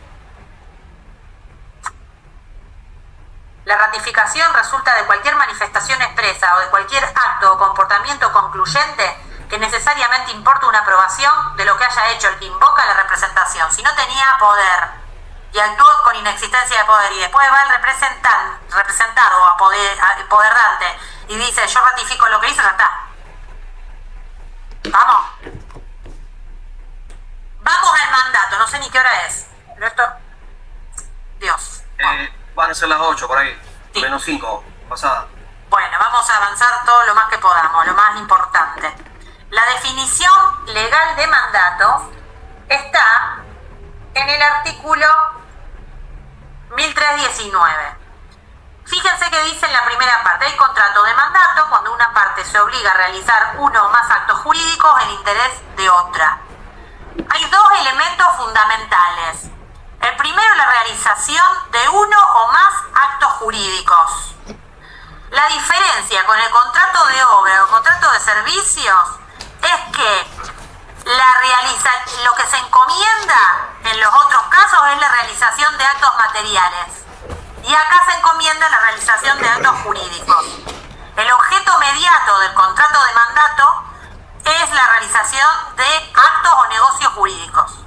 la ratificación resulta de cualquier manifestación expresa o de cualquier acto o comportamiento concluyente que necesariamente importa una aprobación de lo que haya hecho el que invoca la representación. Si no tenía poder y actuó con inexistencia de poder y después va el representado o poderdante y dice yo ratifico lo que hizo, ya está. Vamos al mandato, no sé ni qué hora es, pero esto, Dios. Van a ser las 8 por ahí, Sí. menos 5, pasada. Bueno, vamos a avanzar todo lo más que podamos, lo más importante. La definición legal de mandato está en el artículo 1319. Fíjense que dice en la primera parte: hay contrato de mandato cuando una parte se obliga a realizar uno o más actos jurídicos en interés de otra. Hay dos elementos fundamentales. El primero, la realización de uno o más actos jurídicos. La diferencia con el contrato de obra o el contrato de servicios es que lo que se encomienda en los otros casos es la realización de actos materiales. Y acá se encomienda la realización de actos jurídicos. El objeto mediato del contrato de mandato es la realización de actos o negocios jurídicos.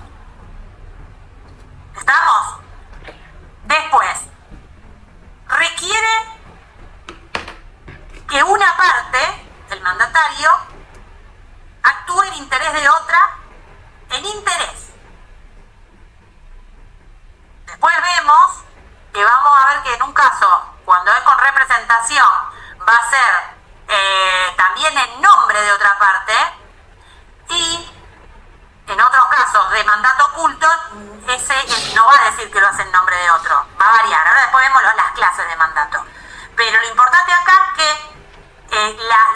¿Estamos? Después, requiere que una parte, el mandatario, actúe en interés de otra, en interés. Después vemos que vamos a ver que en un caso, cuando es con representación, va a ser también en nombre de otra parte, y en otros casos de mandato oculto, ese no va a decir que lo hace en nombre de otro, va a variar. Ahora después vemos las clases de mandato. Pero lo importante acá es que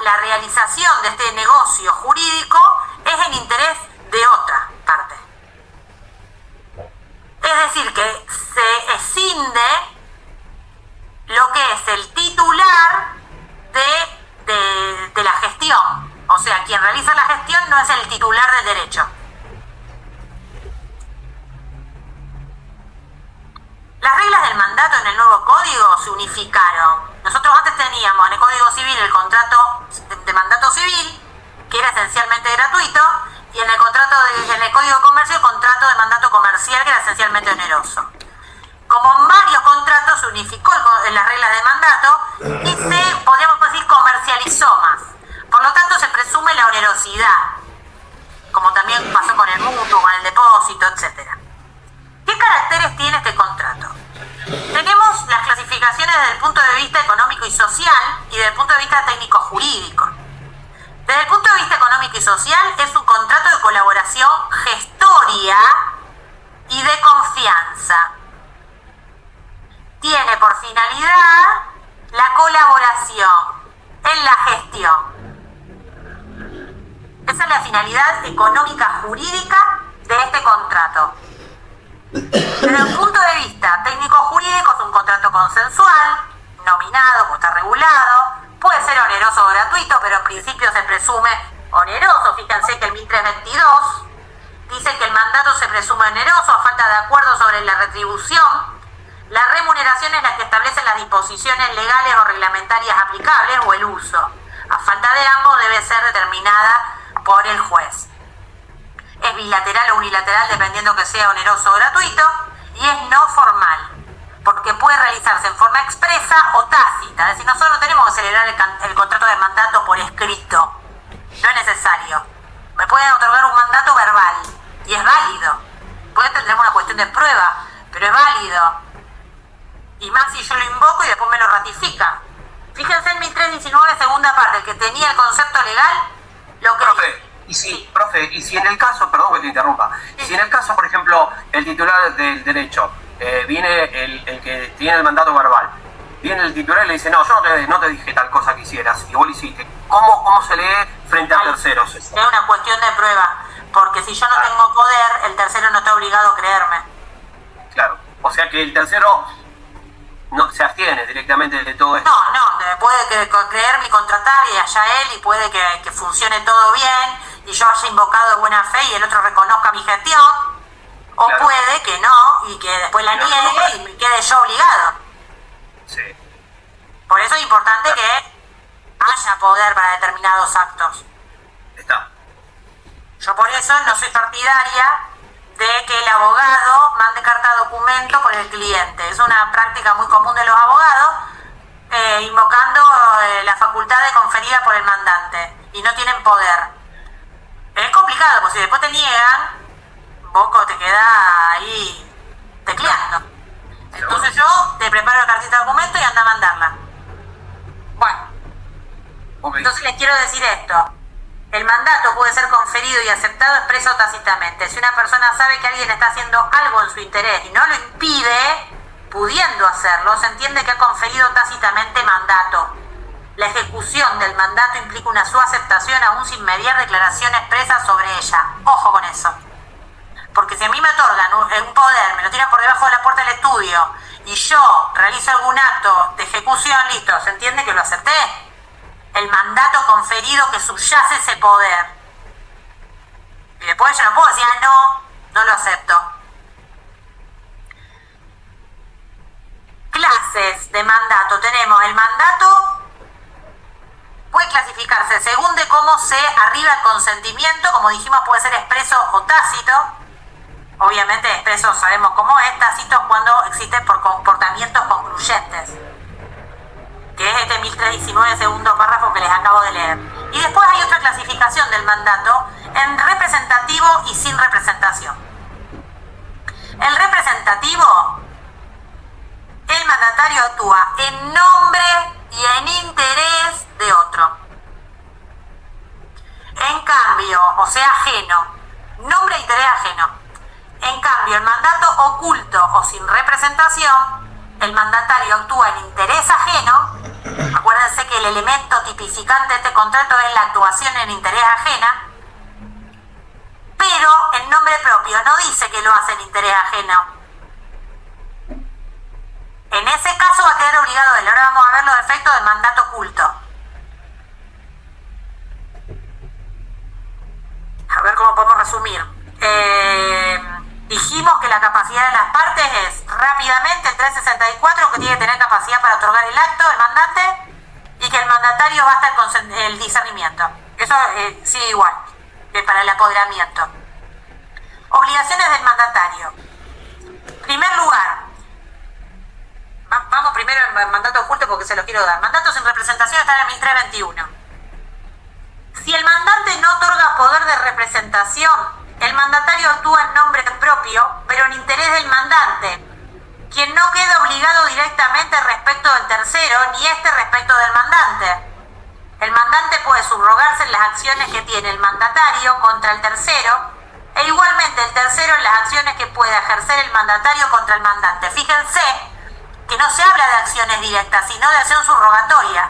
la realización de este negocio jurídico es en interés de otra parte. Es decir, que se escinde lo que es el titular de la gestión. O sea, quien realiza la gestión no es el titular del derecho. Las reglas del mandato en el nuevo código se unificaron. Nosotros antes teníamos en el Código Civil el contrato de mandato civil, que era esencialmente gratuito, y en el Código de Comercio el contrato de mandato comercial, que era esencialmente oneroso. Como en varios contratos se unificó en las reglas de mandato y se, podríamos decir, comercializó más. Por lo tanto se presume la onerosidad, como también pasó con el mutuo, con el depósito, etc. ¿Qué caracteres tiene este contrato? Tenemos las clasificaciones desde el punto de vista económico y social y desde el punto de vista técnico-jurídico. Desde el punto de vista económico y social es un contrato de colaboración gestoria y de confianza. Tiene por finalidad la colaboración en la gestión. Esa es la finalidad económica jurídica de este contrato. Desde el punto de vista técnico-jurídico es un contrato consensual, nominado, pues está regulado, puede ser oneroso o gratuito, pero en principio se presume oneroso. Fíjense que el 1322 dice que el mandato se presume oneroso a falta de acuerdo sobre la retribución. La remuneración es la que establece las disposiciones legales o reglamentarias aplicables o el uso. A falta de ambos debe ser determinada por el juez. Es bilateral o unilateral dependiendo que sea oneroso o gratuito, y es no formal, porque puede realizarse en forma expresa o tácita. Es decir, nosotros no tenemos que celebrar el contrato de mandato por escrito, no es necesario. Me pueden otorgar un mandato verbal y es válido. Puede tener una cuestión de prueba, pero es válido. Y más si yo lo invoco y después me lo ratifican. Fíjense en 1319, segunda parte, el que tenía el concepto legal, lo que... Profe, y si en el caso, perdón que te interrumpa, si en el caso, por ejemplo, el titular del derecho, viene el que tiene el mandato verbal, viene el titular y le dice, no, yo no te dije tal cosa que hicieras, y vos lo hiciste, ¿cómo se lee frente a terceros? Es una cuestión de prueba, porque si yo no tengo poder, el tercero no está obligado a creerme. Claro, o sea que el tercero no se abstiene directamente de todo esto. No, puede creer mi contratar y allá él, y puede que funcione todo bien y yo haya invocado de buena fe y el otro reconozca mi gestión, o Claro. puede que no y que después la Y no, niegue y me quede yo obligado. Sí. Por eso es importante que haya poder para determinados actos. Está. Yo por eso no soy partidaria de que el abogado mande carta documento con el cliente. Es una práctica muy común de los abogados, invocando la facultad conferida por el mandante, y no tienen poder. Es complicado, porque si después te niegan, vos te quedás ahí tecleando. Entonces yo te preparo la cartita de documento y anda a mandarla. Bueno, Ok. entonces les quiero decir esto. El mandato puede ser conferido y aceptado expresa o tácitamente. Si una persona sabe que alguien está haciendo algo en su interés y no lo impide, pudiendo hacerlo, se entiende que ha conferido tácitamente mandato. La ejecución del mandato implica una su aceptación aún sin mediar declaración expresa sobre ella. Ojo con eso. Porque si a mí me otorgan un poder, me lo tiran por debajo de la puerta del estudio y yo realizo algún acto de ejecución, listo, se entiende que lo acepté. El mandato conferido que subyace ese poder. Y después yo no puedo decir, no lo acepto. Clases de mandato. Tenemos el mandato, puede clasificarse según de cómo se arriba el consentimiento, como dijimos, puede ser expreso o tácito. Obviamente expreso sabemos cómo es, tácito cuando existe por comportamientos concluyentes, que es este 1319 segundo párrafo que les acabo de leer. Y después hay otra clasificación del mandato en representativo y sin representación. El representativo, el mandatario actúa en nombre y en interés de otro. En cambio, o sea, ajeno, nombre e interés ajeno. En cambio, el mandato oculto o sin representación, el mandatario actúa en interés ajeno. Acuérdense que el elemento tipificante de este contrato es la actuación en interés ajena, pero en nombre propio no dice que lo hace en interés ajeno. En ese caso va a quedar obligado él. Ahora vamos a ver los efectos del mandato oculto. A ver cómo podemos resumir. Dijimos que la capacidad de las partes es rápidamente el 364, que tiene que tener capacidad para otorgar el acto, el mandante, y que el mandatario basta el discernimiento. Eso sigue igual que para el apoderamiento. Obligaciones del mandatario. En primer lugar, vamos primero al mandato oculto porque se lo quiero dar. Mandato sin representación está en el 1321. Si el mandante no otorga poder de representación, el mandatario actúa en nombre propio, pero en interés del mandante, quien no queda obligado directamente respecto del tercero, ni este respecto del mandante. El mandante puede subrogarse en las acciones que tiene el mandatario contra el tercero, e igualmente el tercero en las acciones que puede ejercer el mandatario contra el mandante. Fíjense que no se habla de acciones directas, sino de acción subrogatoria.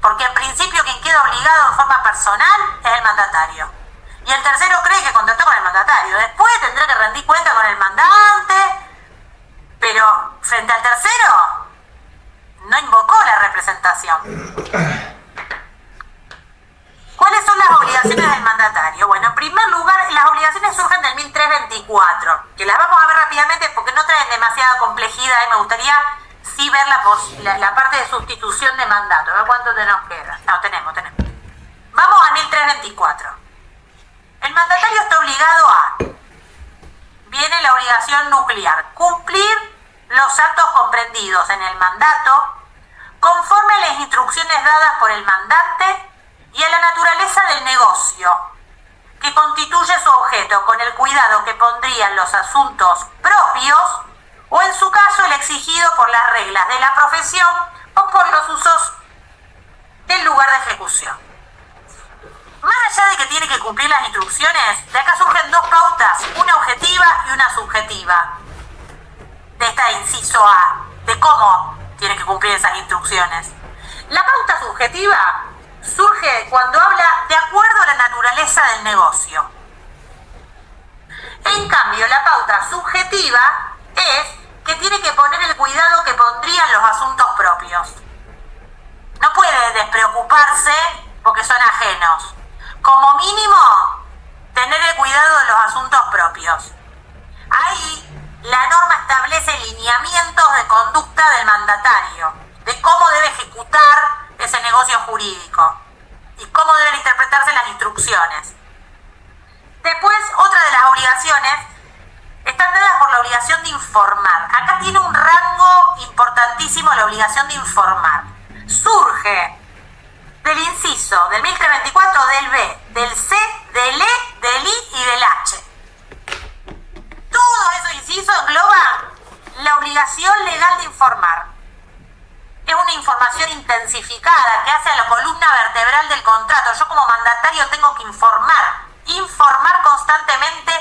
Porque en principio quien queda obligado de forma personal es el mandatario. Y el tercero cree que contrató con el mandatario. Después tendrá que rendir cuenta con el mandante, pero frente al tercero no invocó la representación. ¿Cuáles son las obligaciones del mandatario? Bueno, en primer lugar, las obligaciones surgen del 1324, que las vamos a ver rápidamente porque no traen demasiada complejidad y me gustaría sí ver la parte de sustitución de mandato. A ver cuánto nos queda. No, tenemos. Vamos a 1324. El mandatario está obligado a, viene la obligación nuclear, cumplir los actos comprendidos en el mandato conforme a las instrucciones dadas por el mandante y a la naturaleza del negocio que constituye su objeto, con el cuidado que pondrían los asuntos propios o en su caso el exigido por las reglas de la profesión o por los usos del lugar de ejecución. Más allá de que tiene que cumplir las instrucciones, de acá surgen dos pautas, una objetiva y una subjetiva. De esta inciso A, de cómo tiene que cumplir esas instrucciones. La pauta subjetiva surge cuando habla de acuerdo a la naturaleza del negocio. En cambio, la pauta subjetiva es que tiene que poner el cuidado establece lineamientos de conducta del mandatario, de cómo debe ejecutar ese negocio jurídico y cómo deben interpretarse las instrucciones. Después, otra de las obligaciones están dadas por la obligación de informar. Acá tiene un rango importantísimo la obligación de informar. Surge del inciso del 1324 del B, del C, del E, del I y del H. Todo esos incisos engloban la obligación legal de informar. Es una información intensificada que hace a la columna vertebral del contrato. Yo como mandatario tengo que informar constantemente,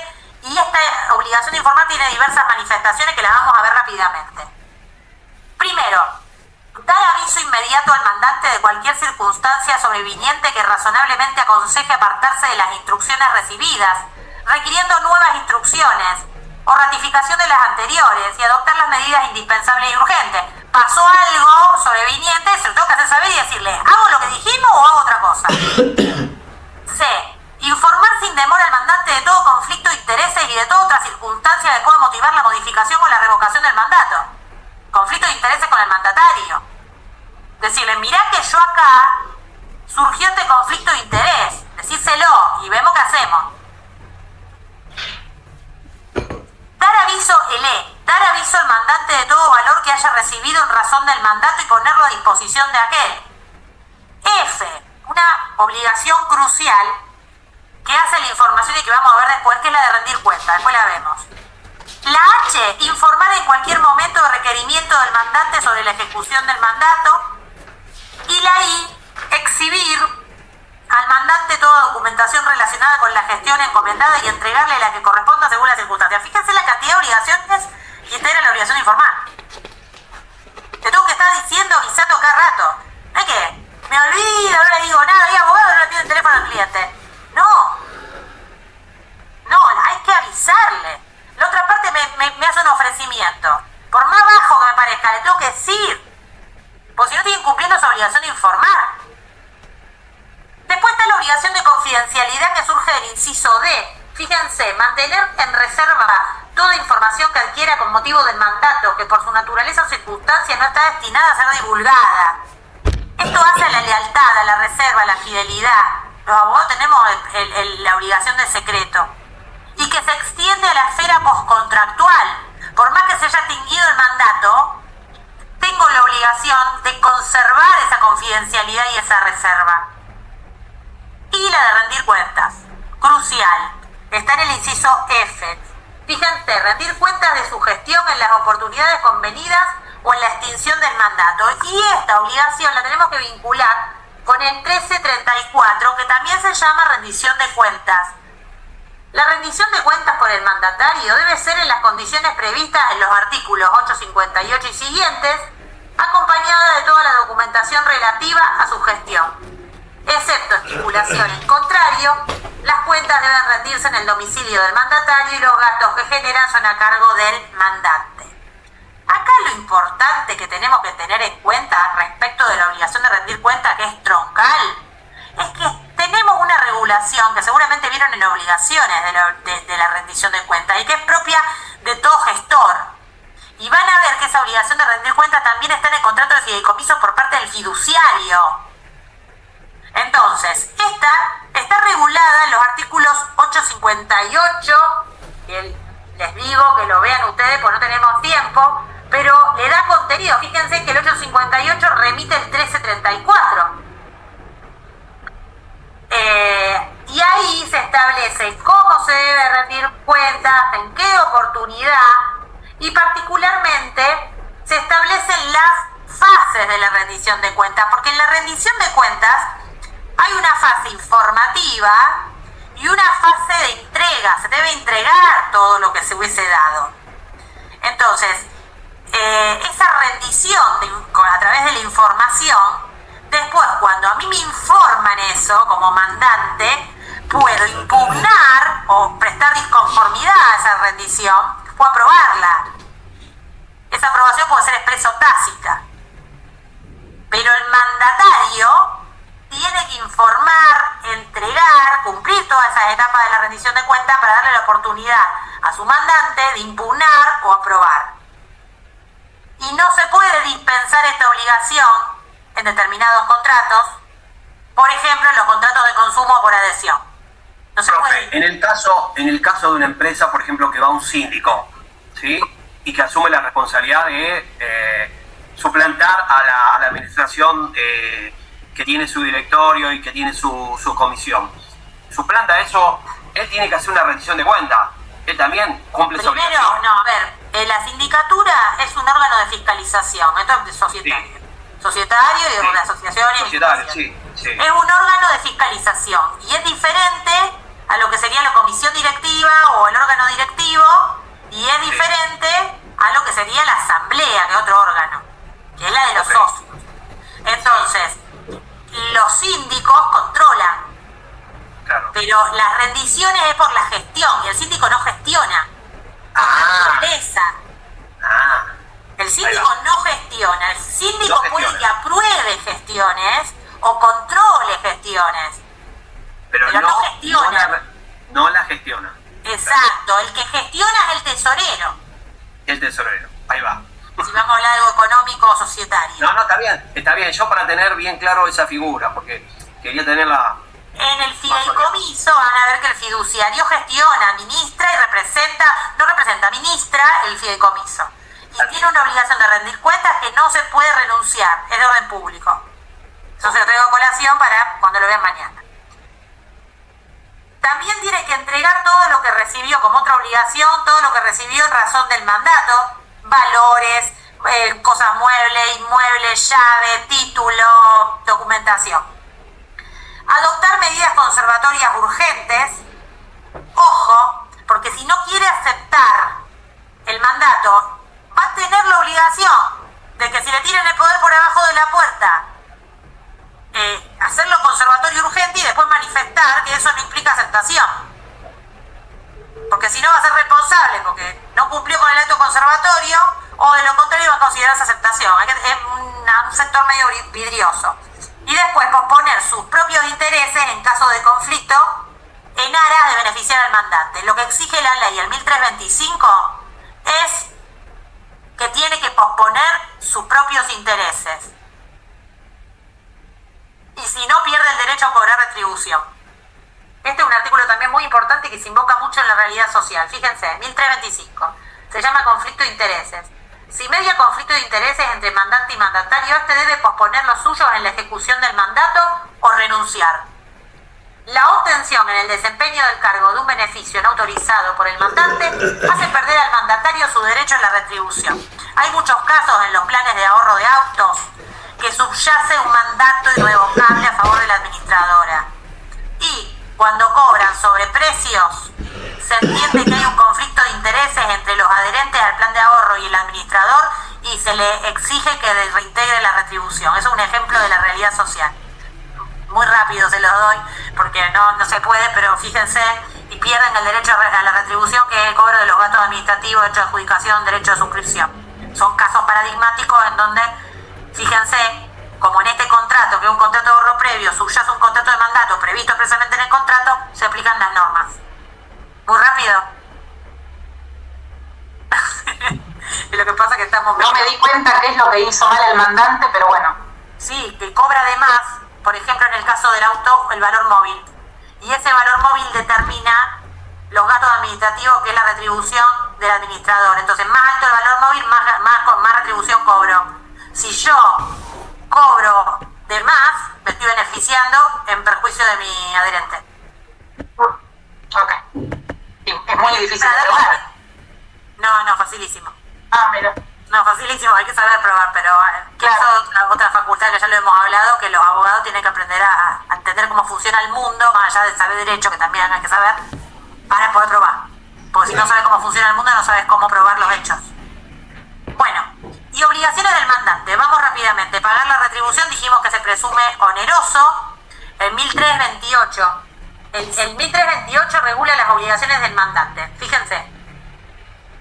y esta obligación de informar tiene diversas manifestaciones que las vamos a ver rápidamente. Primero, dar aviso inmediato al mandante de cualquier circunstancia sobreviniente que razonablemente aconseje apartarse de las instrucciones recibidas, requiriendo nuevas instrucciones o ratificación de las anteriores, y adoptar las medidas indispensables y urgentes. Pasó algo sobreviniente, se lo tengo que hacer saber y decirle, ¿hago lo que dijimos o hago otra cosa? C. Informar sin demora al mandante de todo conflicto de intereses y de toda otra circunstancia que pueda motivar la modificación o la revocación del mandato. Conflicto de intereses con el mandatario. Decirle, mirá que yo acá surgió este conflicto de interés. Decírselo y vemos qué hacemos. Dar aviso al mandante de todo valor que haya recibido en razón del mandato y ponerlo a disposición de aquel. F. Una obligación crucial que hace la información y que vamos a ver después, que es la de rendir cuenta. Después la vemos. La H. Informar en cualquier momento de requerimiento del mandante sobre la ejecución del mandato. Y la I. Exhibir al mandante toda documentación relacionada con la gestión encomendada y entregarle la que corresponda según las circunstancias. Fíjense la cantidad de obligaciones que integra la obligación de informar. Te tengo que estar diciendo, avisando cada rato. No es que me olvido, no le digo nada, hay abogado, no le tiene el teléfono al cliente. No, hay que avisarle. La otra parte me hace un ofrecimiento. Por más bajo que me parezca, le tengo que decir. Porque si no estoy incumpliendo esa obligación de informar. Después está la obligación de confidencialidad que surge del inciso D. Fíjense, mantener en reserva toda información que adquiera con motivo del mandato, que por su naturaleza o circunstancias no está destinada a ser divulgada. Esto hace a la lealtad, a la reserva, a la fidelidad. Los abogados tenemos la obligación de secreto. Y que se extiende a la esfera postcontractual. Por más que se haya extinguido el mandato, tengo la obligación de conservar esa confidencialidad y esa reserva. Y la de rendir cuentas. Crucial. Está en el inciso F. Fíjense, rendir cuentas de su gestión en las oportunidades convenidas o en la extinción del mandato. Y esta obligación la tenemos que vincular con el 1334, que también se llama rendición de cuentas. La rendición de cuentas por el mandatario debe ser en las condiciones previstas en los artículos 858 y siguientes, acompañada de toda la documentación relativa a su gestión. Excepto estipulación en contrario, las cuentas deben rendirse en el domicilio del mandatario y los gastos que generan son a cargo del mandante. Acá lo importante que tenemos que tener en cuenta respecto de la obligación de rendir cuenta, que es troncal, es que tenemos una regulación que seguramente vieron en obligaciones de la rendición de cuentas y que es propia de todo gestor. Y van a ver que esa obligación de rendir cuentas también está en el contrato de fideicomiso por parte del fiduciario. Entonces, esta está regulada en los artículos 858, que les digo que lo vean ustedes porque no tenemos tiempo, pero le da contenido. Fíjense que el 858 remite el 1334. Y ahí se establece cómo se debe rendir cuentas, en qué oportunidad, y particularmente se establecen las fases de la rendición de cuentas, porque en la rendición de cuentas hay una fase informativa y una fase de entrega. Se debe entregar todo lo que se hubiese dado. Entonces, esa rendición a través de la información, después cuando a mí me informan eso como mandante, puedo impugnar o prestar disconformidad a esa rendición o aprobarla. Esa aprobación puede ser expresa o tácita. Pero el mandatario tiene que informar, entregar, cumplir todas esas etapas de la rendición de cuentas para darle la oportunidad a su mandante de impugnar o aprobar. no se puede dispensar esta obligación en determinados contratos, por ejemplo, en los contratos de consumo por adhesión. No se puede. Profe, en el caso de una empresa, por ejemplo, que va a un síndico, ¿sí? Y que asume la responsabilidad de suplantar a la administración que tiene su directorio y que tiene su comisión. Suplanta eso, él tiene que hacer una rendición de cuenta. Él también cumple esa Primero, obligación. no, a ver, la sindicatura es un órgano de fiscalización, esto es societario. Sí. Societario y Sí. de asociaciones. Societario, sí. Es un órgano de fiscalización y es diferente a lo que sería la comisión directiva o el órgano directivo, y es diferente a lo que sería la asamblea, que es otro órgano, que es la de los socios. Entonces, los síndicos controlan, Claro. pero las rendiciones es por la gestión, y el síndico no gestiona. El síndico no gestiona, el síndico puede que apruebe gestiones o controle gestiones, pero no gestiona. No la gestiona. Exacto, el que gestiona es el tesorero, El tesorero. Ahí va. si vamos a hablar de algo económico o societario. No, está bien. Yo para tener bien claro esa figura, porque quería tenerla. En el fideicomiso van a ver que el fiduciario gestiona, administra y administra el fideicomiso. Y tiene una obligación de rendir cuentas que no se puede renunciar, es de orden público. Eso se lo traigo a colación para cuando lo vean mañana. También tiene que entregar todo lo que recibió como otra obligación, todo lo que recibió en razón del mandato, valores, cosas muebles, inmuebles, llave, título, documentación. Adoptar medidas conservatorias urgentes, ojo, porque si no quiere aceptar el mandato, va a tener la obligación de que si le tiran el poder por abajo de la puerta, hacerlo conservatorio urgente y después manifestar que eso no implica aceptación. Porque si no va a ser responsable porque no cumplió con el acto conservatorio, o de lo contrario va a considerarse aceptación. Es un sector medio vidrioso. Y después posponer sus propios intereses en caso de conflicto en aras de beneficiar al mandante. Lo que exige la ley, el 1325, es que tiene que posponer sus propios intereses. Y si no, pierde el derecho a cobrar retribución. Este es un artículo también muy importante que se invoca mucho en la realidad social. Fíjense, 1325. Se llama conflicto de intereses. Si media conflicto de intereses entre mandante y mandatario, este debe posponer los suyos en la ejecución del mandato o renunciar. La obtención en el desempeño del cargo de un beneficio no autorizado por el mandante hace perder al mandatario su derecho a la retribución. Hay muchos casos en los planes de ahorro de autos que subyace un mandato irrevocable a favor de la administradora. Y cuando cobran sobreprecios, se entiende que hay un conflicto de intereses entre los adherentes al plan de ahorro y el administrador y se le exige que reintegre la retribución. Eso es un ejemplo de la realidad social. Muy rápido se los doy porque no se puede, pero fíjense, y pierden el derecho a la retribución, que es el cobro de los gastos administrativos, derecho de adjudicación, derecho de suscripción. Son casos paradigmáticos en donde, fíjense, como en este contrato, que es un contrato de ahorro previo, subyace un contrato de mandato previsto expresamente en el contrato, se aplican las normas. Muy rápido. Y lo que pasa es que estamos... No me di cuenta qué es lo que hizo mal el mandante, pero bueno. Sí, que cobra además, por ejemplo en el caso del auto, el valor móvil. Y ese valor móvil determina los gastos administrativos, que es la retribución del administrador. Entonces, más alto el valor móvil, más retribución cobro. Si yo cobro de más, me estoy beneficiando en perjuicio de mi adherente. Ok. Es muy difícil de probar. No, facilísimo. Ah, mira. No, facilísimo, hay que saber probar, pero claro, es otra facultad que ya lo hemos hablado, que los abogados tienen que aprender a entender cómo funciona el mundo, más allá de saber derecho, que también hay que saber, para poder probar. Porque si no sabes cómo funciona el mundo, no sabes cómo probar los hechos. Bueno, y obligaciones del mandante. Vamos rápidamente. Pagar la retribución, dijimos que se presume oneroso. El 1328. El 1328 regula las obligaciones del mandante. Fíjense.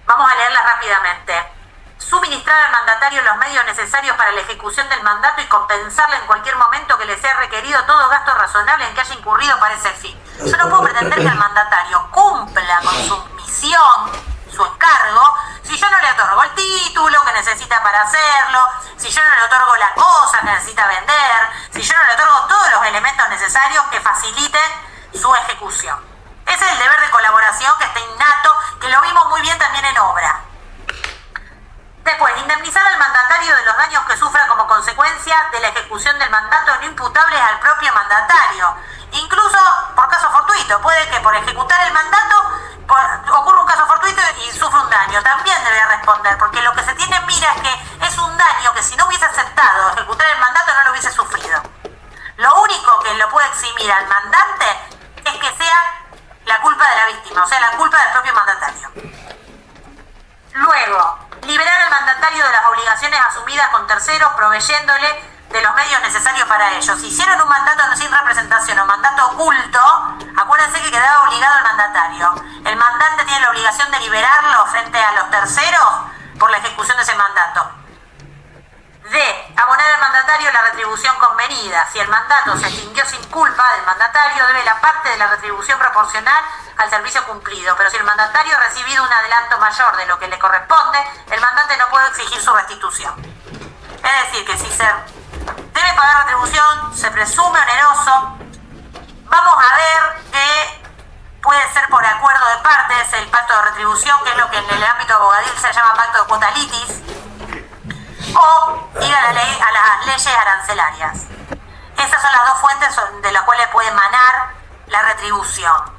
Vamos a leerlas rápidamente. Suministrar al mandatario los medios necesarios para la ejecución del mandato y compensarle en cualquier momento que le sea requerido todo gasto razonable en que haya incurrido para ese fin. Yo no puedo pretender que el mandatario cumpla con su misión, su encargo, si yo no le otorgo el título que necesita para hacerlo, si yo no le otorgo la cosa que necesita vender, si yo no le otorgo todos los elementos necesarios que faciliten su ejecución. Ese es el deber de colaboración que está innato, que lo vimos muy bien también en obra. Después, indemnizar al mandatario de los daños que sufra como consecuencia de la ejecución del mandato no imputables al propio mandatario. Incluso por caso fortuito. Puede que por ejecutar el mandato ocurra un caso fortuito y sufra un daño. También debe responder, porque lo que se tiene en mira es que es un daño que si no hubiese aceptado ejecutar el mandato no lo hubiese sufrido. Lo único que lo puede eximir al mandante es que sea la culpa de la víctima, o sea, la culpa del propio mandatario. Luego, liberar al mandatario de las obligaciones asumidas con terceros, proveyéndole de los medios necesarios para ello. Si hicieron un mandato sin representación o mandato oculto, acuérdense que quedaba obligado el mandatario. El mandante tiene la obligación de liberarlo frente a los terceros por la ejecución de ese mandato. D. Abonar al mandatario la retribución convenida. Si el mandato se extinguió sin culpa del mandatario, debe la parte de la retribución proporcional al servicio cumplido. Pero si el mandatario ha recibido un adelanto mayor de lo que le corresponde, el mandante no puede exigir su restitución. Es decir, que si se debe pagar retribución, se presume oneroso, vamos a ver que puede ser por acuerdo de partes el pacto de retribución, que es lo que en el ámbito abogadil se llama pacto de quota litis, o ir a las leyes arancelarias. Esas son las dos fuentes de las cuales puede emanar la retribución.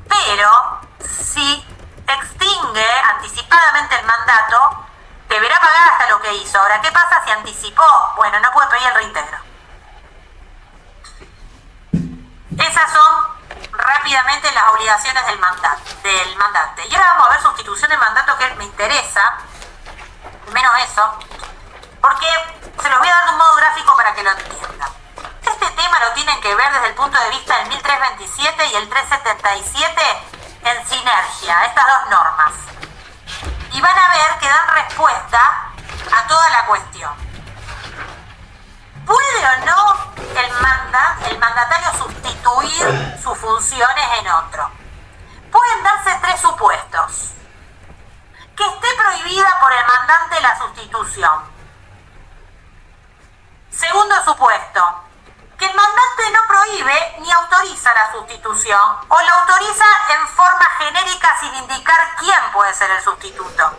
Pero si extingue anticipadamente el mandato, deberá pagar hasta lo que hizo. Ahora, ¿qué pasa si anticipó? Bueno, no puede pedir el reintegro. Esas son rápidamente las obligaciones del mandante. Y ahora vamos a ver sustitución de mandato, que me interesa, menos eso, porque se los voy a dar de un modo gráfico para que lo entiendan. Este tema lo tienen que ver desde el punto de vista del 1327 y el 377 en sinergia, estas dos normas. Y van a ver que dan respuesta a toda la cuestión. ¿Puede o no el mandatario sustituir sus funciones en otro? Pueden darse tres supuestos. Que esté prohibida por el mandante la sustitución. Segundo supuesto, que el mandante no prohíbe ni autoriza la sustitución o la autoriza en forma genérica sin indicar quién puede ser el sustituto.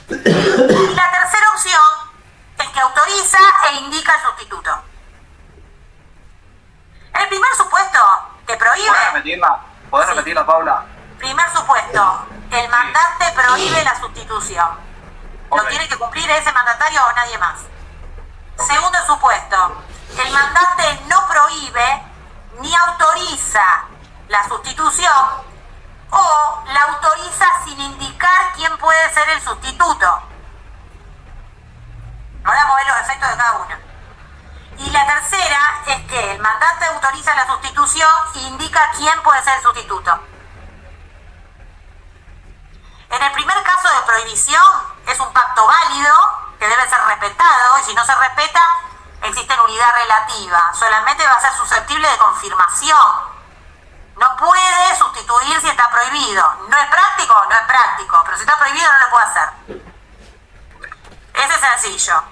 Y la tercera opción es que autoriza e indica el sustituto. El primer supuesto que prohíbe... ¿Podés repetirla, Paula? Primer supuesto, el mandante prohíbe la sustitución. Lo tiene que cumplir ese mandatario o nadie más. Segundo supuesto, el mandante no prohíbe ni autoriza la sustitución o la autoriza sin indicar quién puede ser el sustituto. Ahora vamos a ver los efectos de cada uno. Y la tercera es que el mandante autoriza la sustitución e indica quién puede ser el sustituto. En el primer caso de prohibición es un pacto válido que debe ser respetado, y si no se respeta existe nulidad relativa, solamente va a ser susceptible de confirmación. No puede sustituir si está prohibido. ¿No es práctico? No es práctico, pero si está prohibido no lo puede hacer. Ese es sencillo.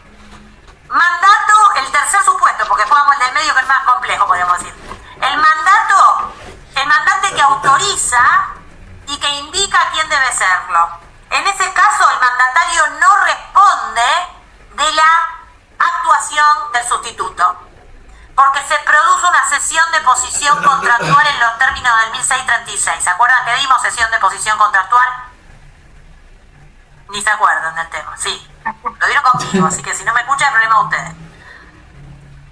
Mandato, el tercer supuesto, porque pongamos el del medio que es más complejo, podemos decir. El mandante que autoriza y que indica quién debe serlo. En ese caso, el mandatario no responde de la actuación del sustituto, porque se produce una cesión de posición contractual en los términos del 1636. ¿Se acuerdan que dimos cesión de posición contractual? Ni se acuerdan del tema. Sí, lo dieron conmigo, así que si no me escuchan, el problema de ustedes.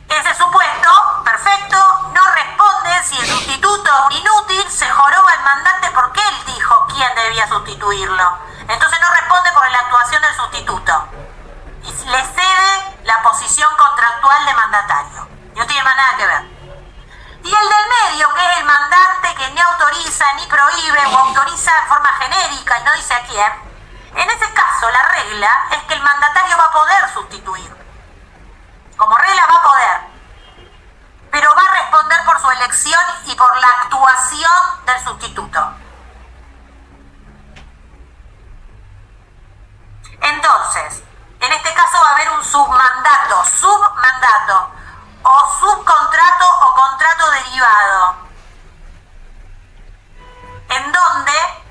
Ese supuesto, perfecto, no responde si el sustituto es un inútil, se joroba el mandante porque él dijo quién debía sustituirlo. Entonces no responde por la actuación del sustituto. Y le cede la posición contractual de mandatario. Y no tiene más nada que ver. Y el del medio, que es el mandante que ni autoriza ni prohíbe o autoriza de forma genérica y no dice a quién, en ese caso la regla es que el mandatario va a poder sustituir. Como regla va a poder, pero va a responder por su elección y por la actuación del sustituto. Entonces, en este caso va a haber un submandato o subcontrato o contrato derivado, en donde,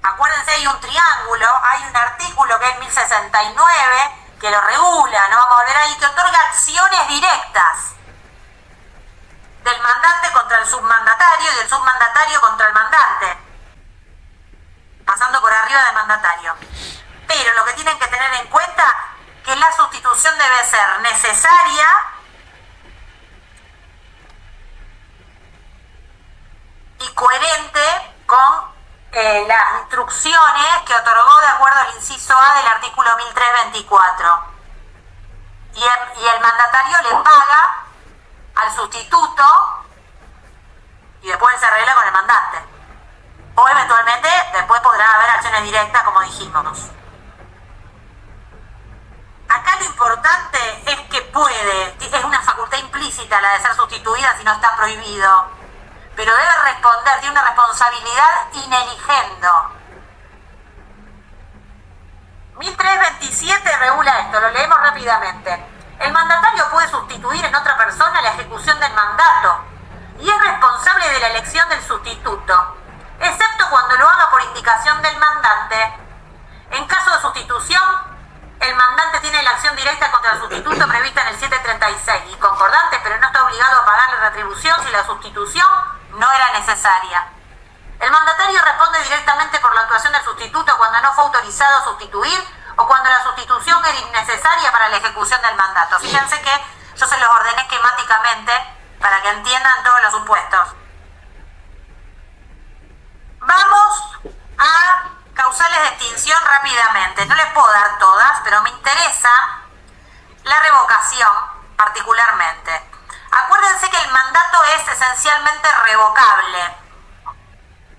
acuérdense, hay un triángulo, hay un artículo que es 1069 que lo regula, no vamos a volver ahí, que otorga acciones directas del mandante contra el submandatario y del submandatario contra el mandante, pasando por arriba del mandatario. Pero lo que tienen que tener en cuenta que la sustitución debe ser necesaria y coherente con las instrucciones que otorgó de acuerdo al inciso A del artículo 1324. Y el mandatario le paga al sustituto y después se arregla con el mandante. O eventualmente después podrá haber acciones directas, como dijimos. Acá lo importante es que es una facultad implícita la de ser sustituida si no está prohibido, pero debe responder, tiene una responsabilidad in eligendo. 1327 regula esto, lo leemos rápidamente. El mandatario puede sustituir en otra persona la ejecución del mandato y es responsable de la elección del sustituto, excepto cuando lo haga por indicación del mandante. En caso de sustitución, el mandante tiene la acción directa contra el sustituto prevista en el 736 y concordante, pero no está obligado a pagarle retribución si la sustitución no era necesaria. El mandatario responde directamente por la actuación del sustituto cuando no fue autorizado a sustituir o cuando la sustitución era innecesaria para la ejecución del mandato. Fíjense que yo se los ordené esquemáticamente para que entiendan todos los supuestos. Vamos a causales de extinción rápidamente. No les puedo dar todas, pero me interesa la revocación particularmente. Acuérdense que el mandato es esencialmente revocable,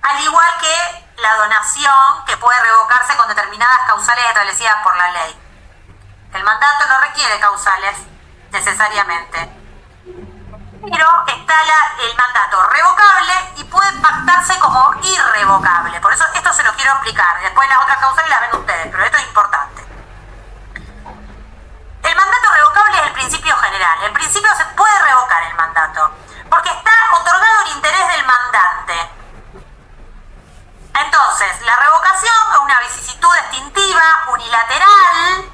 al igual que la donación, que puede revocarse con determinadas causales establecidas por la ley. El mandato no requiere causales necesariamente, pero está el mandato revocable y puede pactarse como irrevocable. Por eso esto se lo quiero explicar. Después las otras causales las ven ustedes, pero esto es importante. El mandato revocable es el principio general. En principio se puede revocar el mandato porque está otorgado el interés del mandante. Entonces, la revocación es una vicisitud extintiva, unilateral.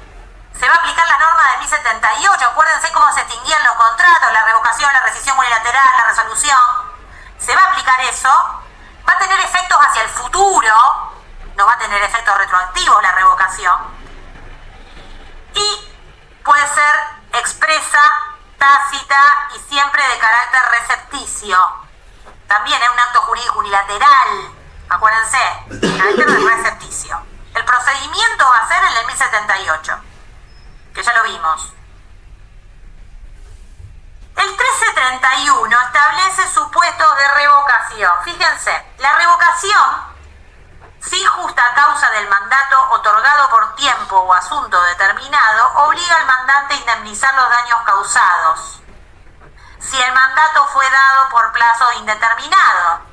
Se va a aplicar la norma de 1078. Acuérdense cómo se extinguían los contratos, la revocación, la rescisión unilateral, la resolución. Se va a aplicar eso. Va a tener efectos hacia el futuro. No va a tener efectos retroactivos la revocación. Y puede ser expresa, tácita y siempre de carácter recepticio. También es un acto jurídico unilateral. Acuérdense, carácter de recepticio. El procedimiento va a ser el del 1078, que ya lo vimos. El 1331 establece supuestos de revocación. Fíjense, la revocación sin justa causa del mandato otorgado por tiempo o asunto determinado obliga al mandante a indemnizar los daños causados. Si el mandato fue dado por plazo indeterminado,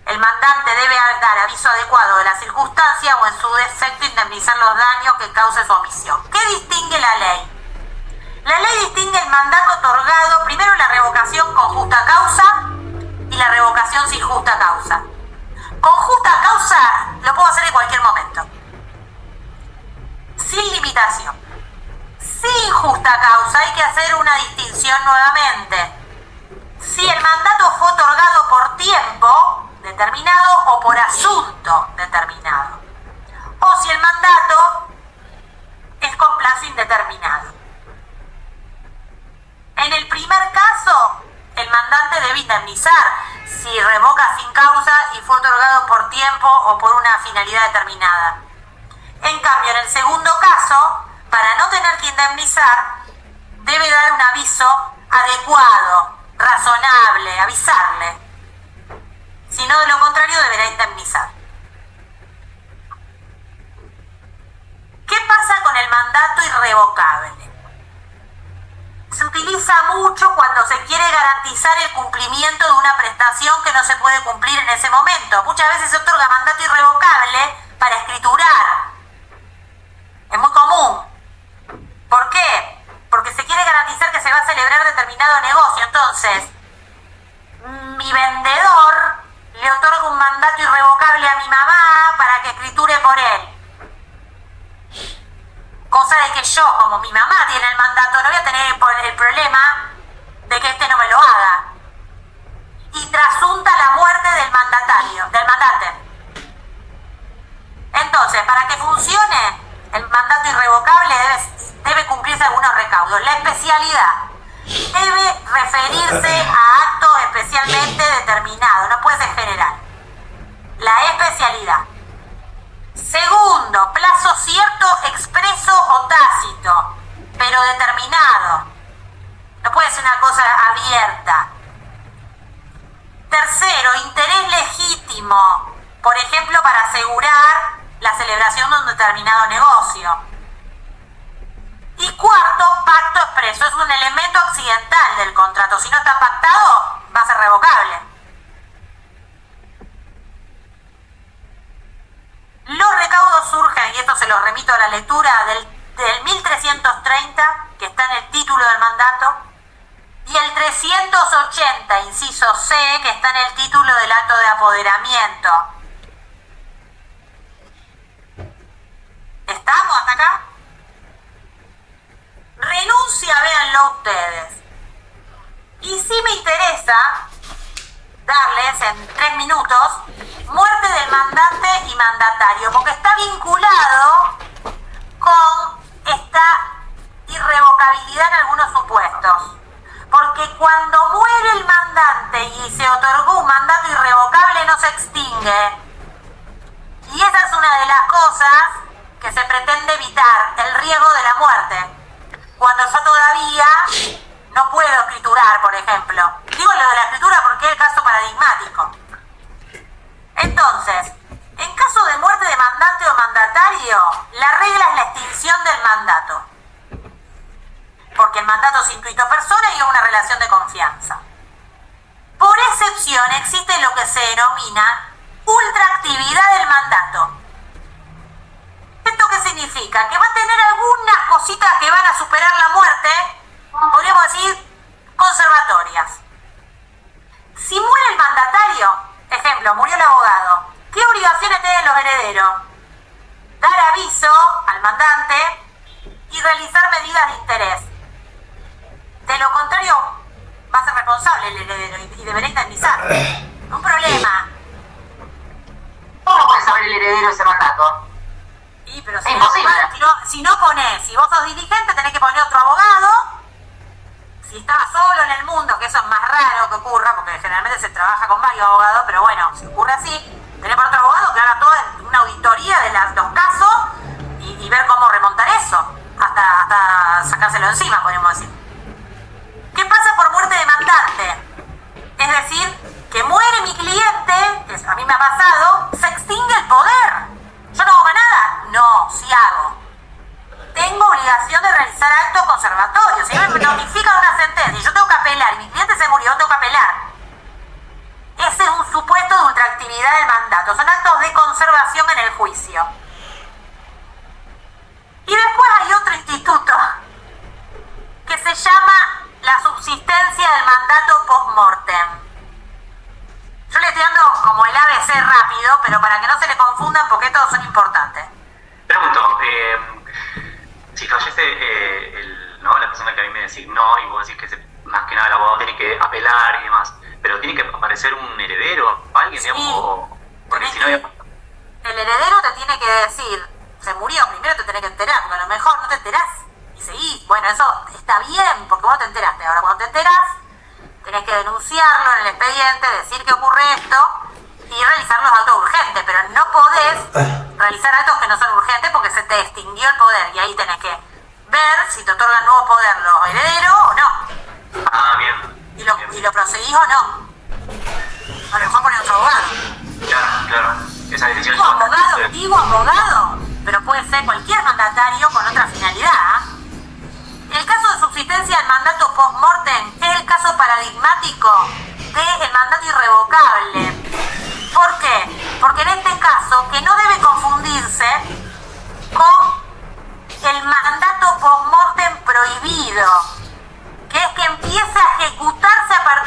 el mandante debe dar aviso adecuado de la circunstancia o en su defecto indemnizar los daños que cause su omisión. ¿Qué distingue la ley? La ley distingue el mandato otorgado, primero la revocación con justa causa y la revocación sin justa causa. Con justa causa lo puedo hacer en cualquier momento, sin limitación. Sin justa causa hay que hacer una distinción nuevamente. Si el mandato fue otorgado por tiempo determinado o por asunto determinado, o si el mandato es con plazo indeterminado. En el primer caso, el mandante debe indemnizar si revoca sin causa y fue otorgado por tiempo o por una finalidad determinada. En cambio, en el segundo caso, para no tener que indemnizar, debe dar un aviso adecuado, razonable, avisarle. Si no, de lo contrario, deberá indemnizar. ¿Qué pasa con el mandato irrevocable? Se utiliza mucho cuando se quiere garantizar el cumplimiento de una prestación que no se puede cumplir en ese momento. Muchas veces se otorga mandato irrevocable para escriturar Entonces, mi vendedor le otorga un mandato irrevocable a mi mamá para que escriture por él. Cosa de que yo, como mi mamá tiene el mandato, no voy a tener el problema de que este no me lo haga. Y trasunta la muerte del mandante. Entonces, para que funcione el mandato irrevocable debe cumplirse algunos recaudos. La especialidad debe referirse a actos especialmente determinados, no puede ser general. La especialidad. Segundo, plazo cierto, expreso o tácito, pero determinado. No puede ser una cosa abierta. Tercero, interés legítimo, por ejemplo, para asegurar la celebración de un determinado negocio. Y cuarto, pacto expreso. Es un elemento accidental del contrato. Si no está pactado, va a ser revocable. Los recaudos surgen, y esto se los remito a la lectura, del 1330, que está en el título del mandato, y el 380, inciso C, que está en el título del acto de apoderamiento. ¿Estamos hasta acá? Renuncia, véanlo ustedes. Y si me interesa darles en 3 minutos muerte del mandante y mandatario, porque está vinculado con esta irrevocabilidad en algunos supuestos. Porque cuando muere el mandante y se otorgó un mandato irrevocable, no se extingue. Y esa es una de las cosas que se pretende evitar, el riesgo de la muerte. Cuando yo todavía no puedo escriturar, por ejemplo. Digo lo de la escritura porque es el caso paradigmático. Entonces, en caso de muerte de mandante o mandatario, la regla es la extinción del mandato. Porque el mandato es intuito persona y es una relación de confianza. Por excepción, existe lo que se denomina ultraactividad del mandato. ¿Esto qué significa? Que va a tener algunas cositas que van a superar la muerte, podríamos decir, conservatorias. Si muere el mandatario, ejemplo, murió el abogado, ¿qué obligaciones tienen los herederos? Dar aviso al mandante y realizar medidas de interés. De lo contrario, va a ser responsable el heredero y deberá indemnizar. Un problema. ¿Cómo puede saber el heredero ese mandato? Sí, pero es imposible. Si no ponés, si vos sos dirigente, tenés que poner otro abogado. Si estás solo en el mundo, que eso es más raro que ocurra, porque generalmente se trabaja con varios abogados, pero bueno, si ocurre así, tenés por otro abogado que haga toda una auditoría de los casos y ver cómo remontar eso, hasta sacárselo encima, podemos decir. ¿Qué pasa por muerte de mandante? Es decir, que muere mi cliente, que a mí me ha pasado, se extingue el poder. ¿Yo no hago más nada? No, sí hago. Tengo obligación de realizar actos conservatorios. Si me notifican una sentencia y yo tengo que apelar, y mi cliente se murió, tengo que apelar. Ese es un supuesto de ultraactividad del mandato. Son actos de conservación en el juicio. Y después hay otro instituto que se llama la subsistencia del mandato post-mortem. Yo le estoy dando como el ABC rápido, pero para que no se le confundan porque todos son importantes. Pregunto, si fallece la persona que a mí me designó y vos decís que más que nada el abogado tiene que apelar y demás, pero tiene que aparecer un heredero, alguien, Sí. digamos, porque si no... El heredero te tiene que decir, se murió, primero te tenés que enterar, porque a lo mejor no te enterás y seguís. Bueno, eso está bien, porque vos te enteraste. Ahora, cuando te enterás, tenés que denunciarlo en el expediente, decir que ocurre esto y realizar los actos urgentes, pero no podés realizar actos que no son urgentes porque se te extinguió el poder y ahí tenés que ver si te otorgan nuevo poder los herederos o no. Ah, bien. Y lo proseguís o no. A lo mejor poner otro abogado. Claro. Esa decisión Digo abogado, pero puede ser cualquier mandatario con otra finalidad. El caso de subsistencia del mandato post-mortem es el caso paradigmático del mandato irrevocable. ¿Por qué? Porque en este caso, que no debe confundirse con el mandato post-mortem prohibido, que es que empieza a ejecutarse a partir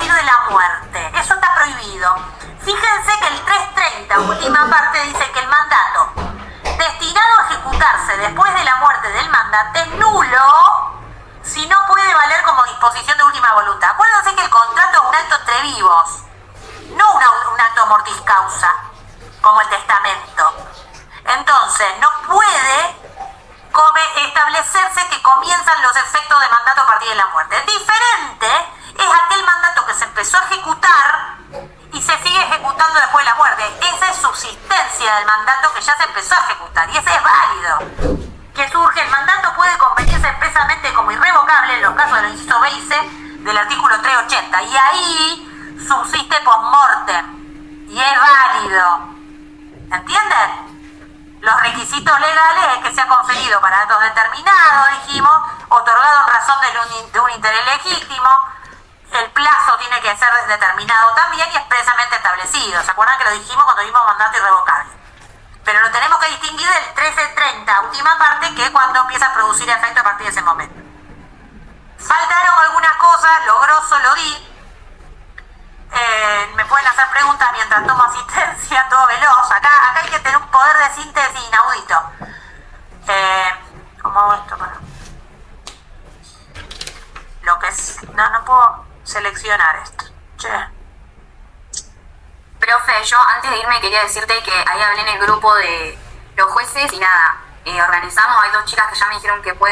después de la muerte del mandante es nulo si no puede valer como disposición de última voluntad. Acuérdense que el contrato es un acto entre vivos, no un acto mortis causa, como el testamento. Entonces, no puede establecerse que comienzan los efectos de mandato a partir de la muerte. Diferente es aquel mandato que se empezó a ejecutar y se sigue ejecutando después de la muerte. Esa es subsistencia del mandato que ya se empezó a ejecutar y ese es válido. Que surge, el mandato puede convenirse expresamente como irrevocable en los casos del inciso B y C del artículo 380 y ahí subsiste post-mortem y es válido. ¿Entienden? Los requisitos legales es que sea conferido para datos determinados, dijimos, otorgado en razón de un interés legítimo, el plazo tiene que ser determinado también y expresamente establecido. ¿Se acuerdan que lo dijimos cuando vimos mandato irrevocable? Pero lo tenemos que distinguir del 1330, última parte, que es cuando empieza a producir efecto a partir de ese momento. Faltaron algunas cosas, lo grosso lo di. Me pueden hacer preguntas mientras tomo asistencia, todo veloz. Acá hay que tener un poder de síntesis inaudito. ¿Cómo hago esto? Lo que es... No puedo seleccionar esto. Che. Profe, yo antes de irme quería decirte que ahí hablé en el grupo de los jueces y nada, organizamos, hay 2 chicas que ya me dijeron que pueden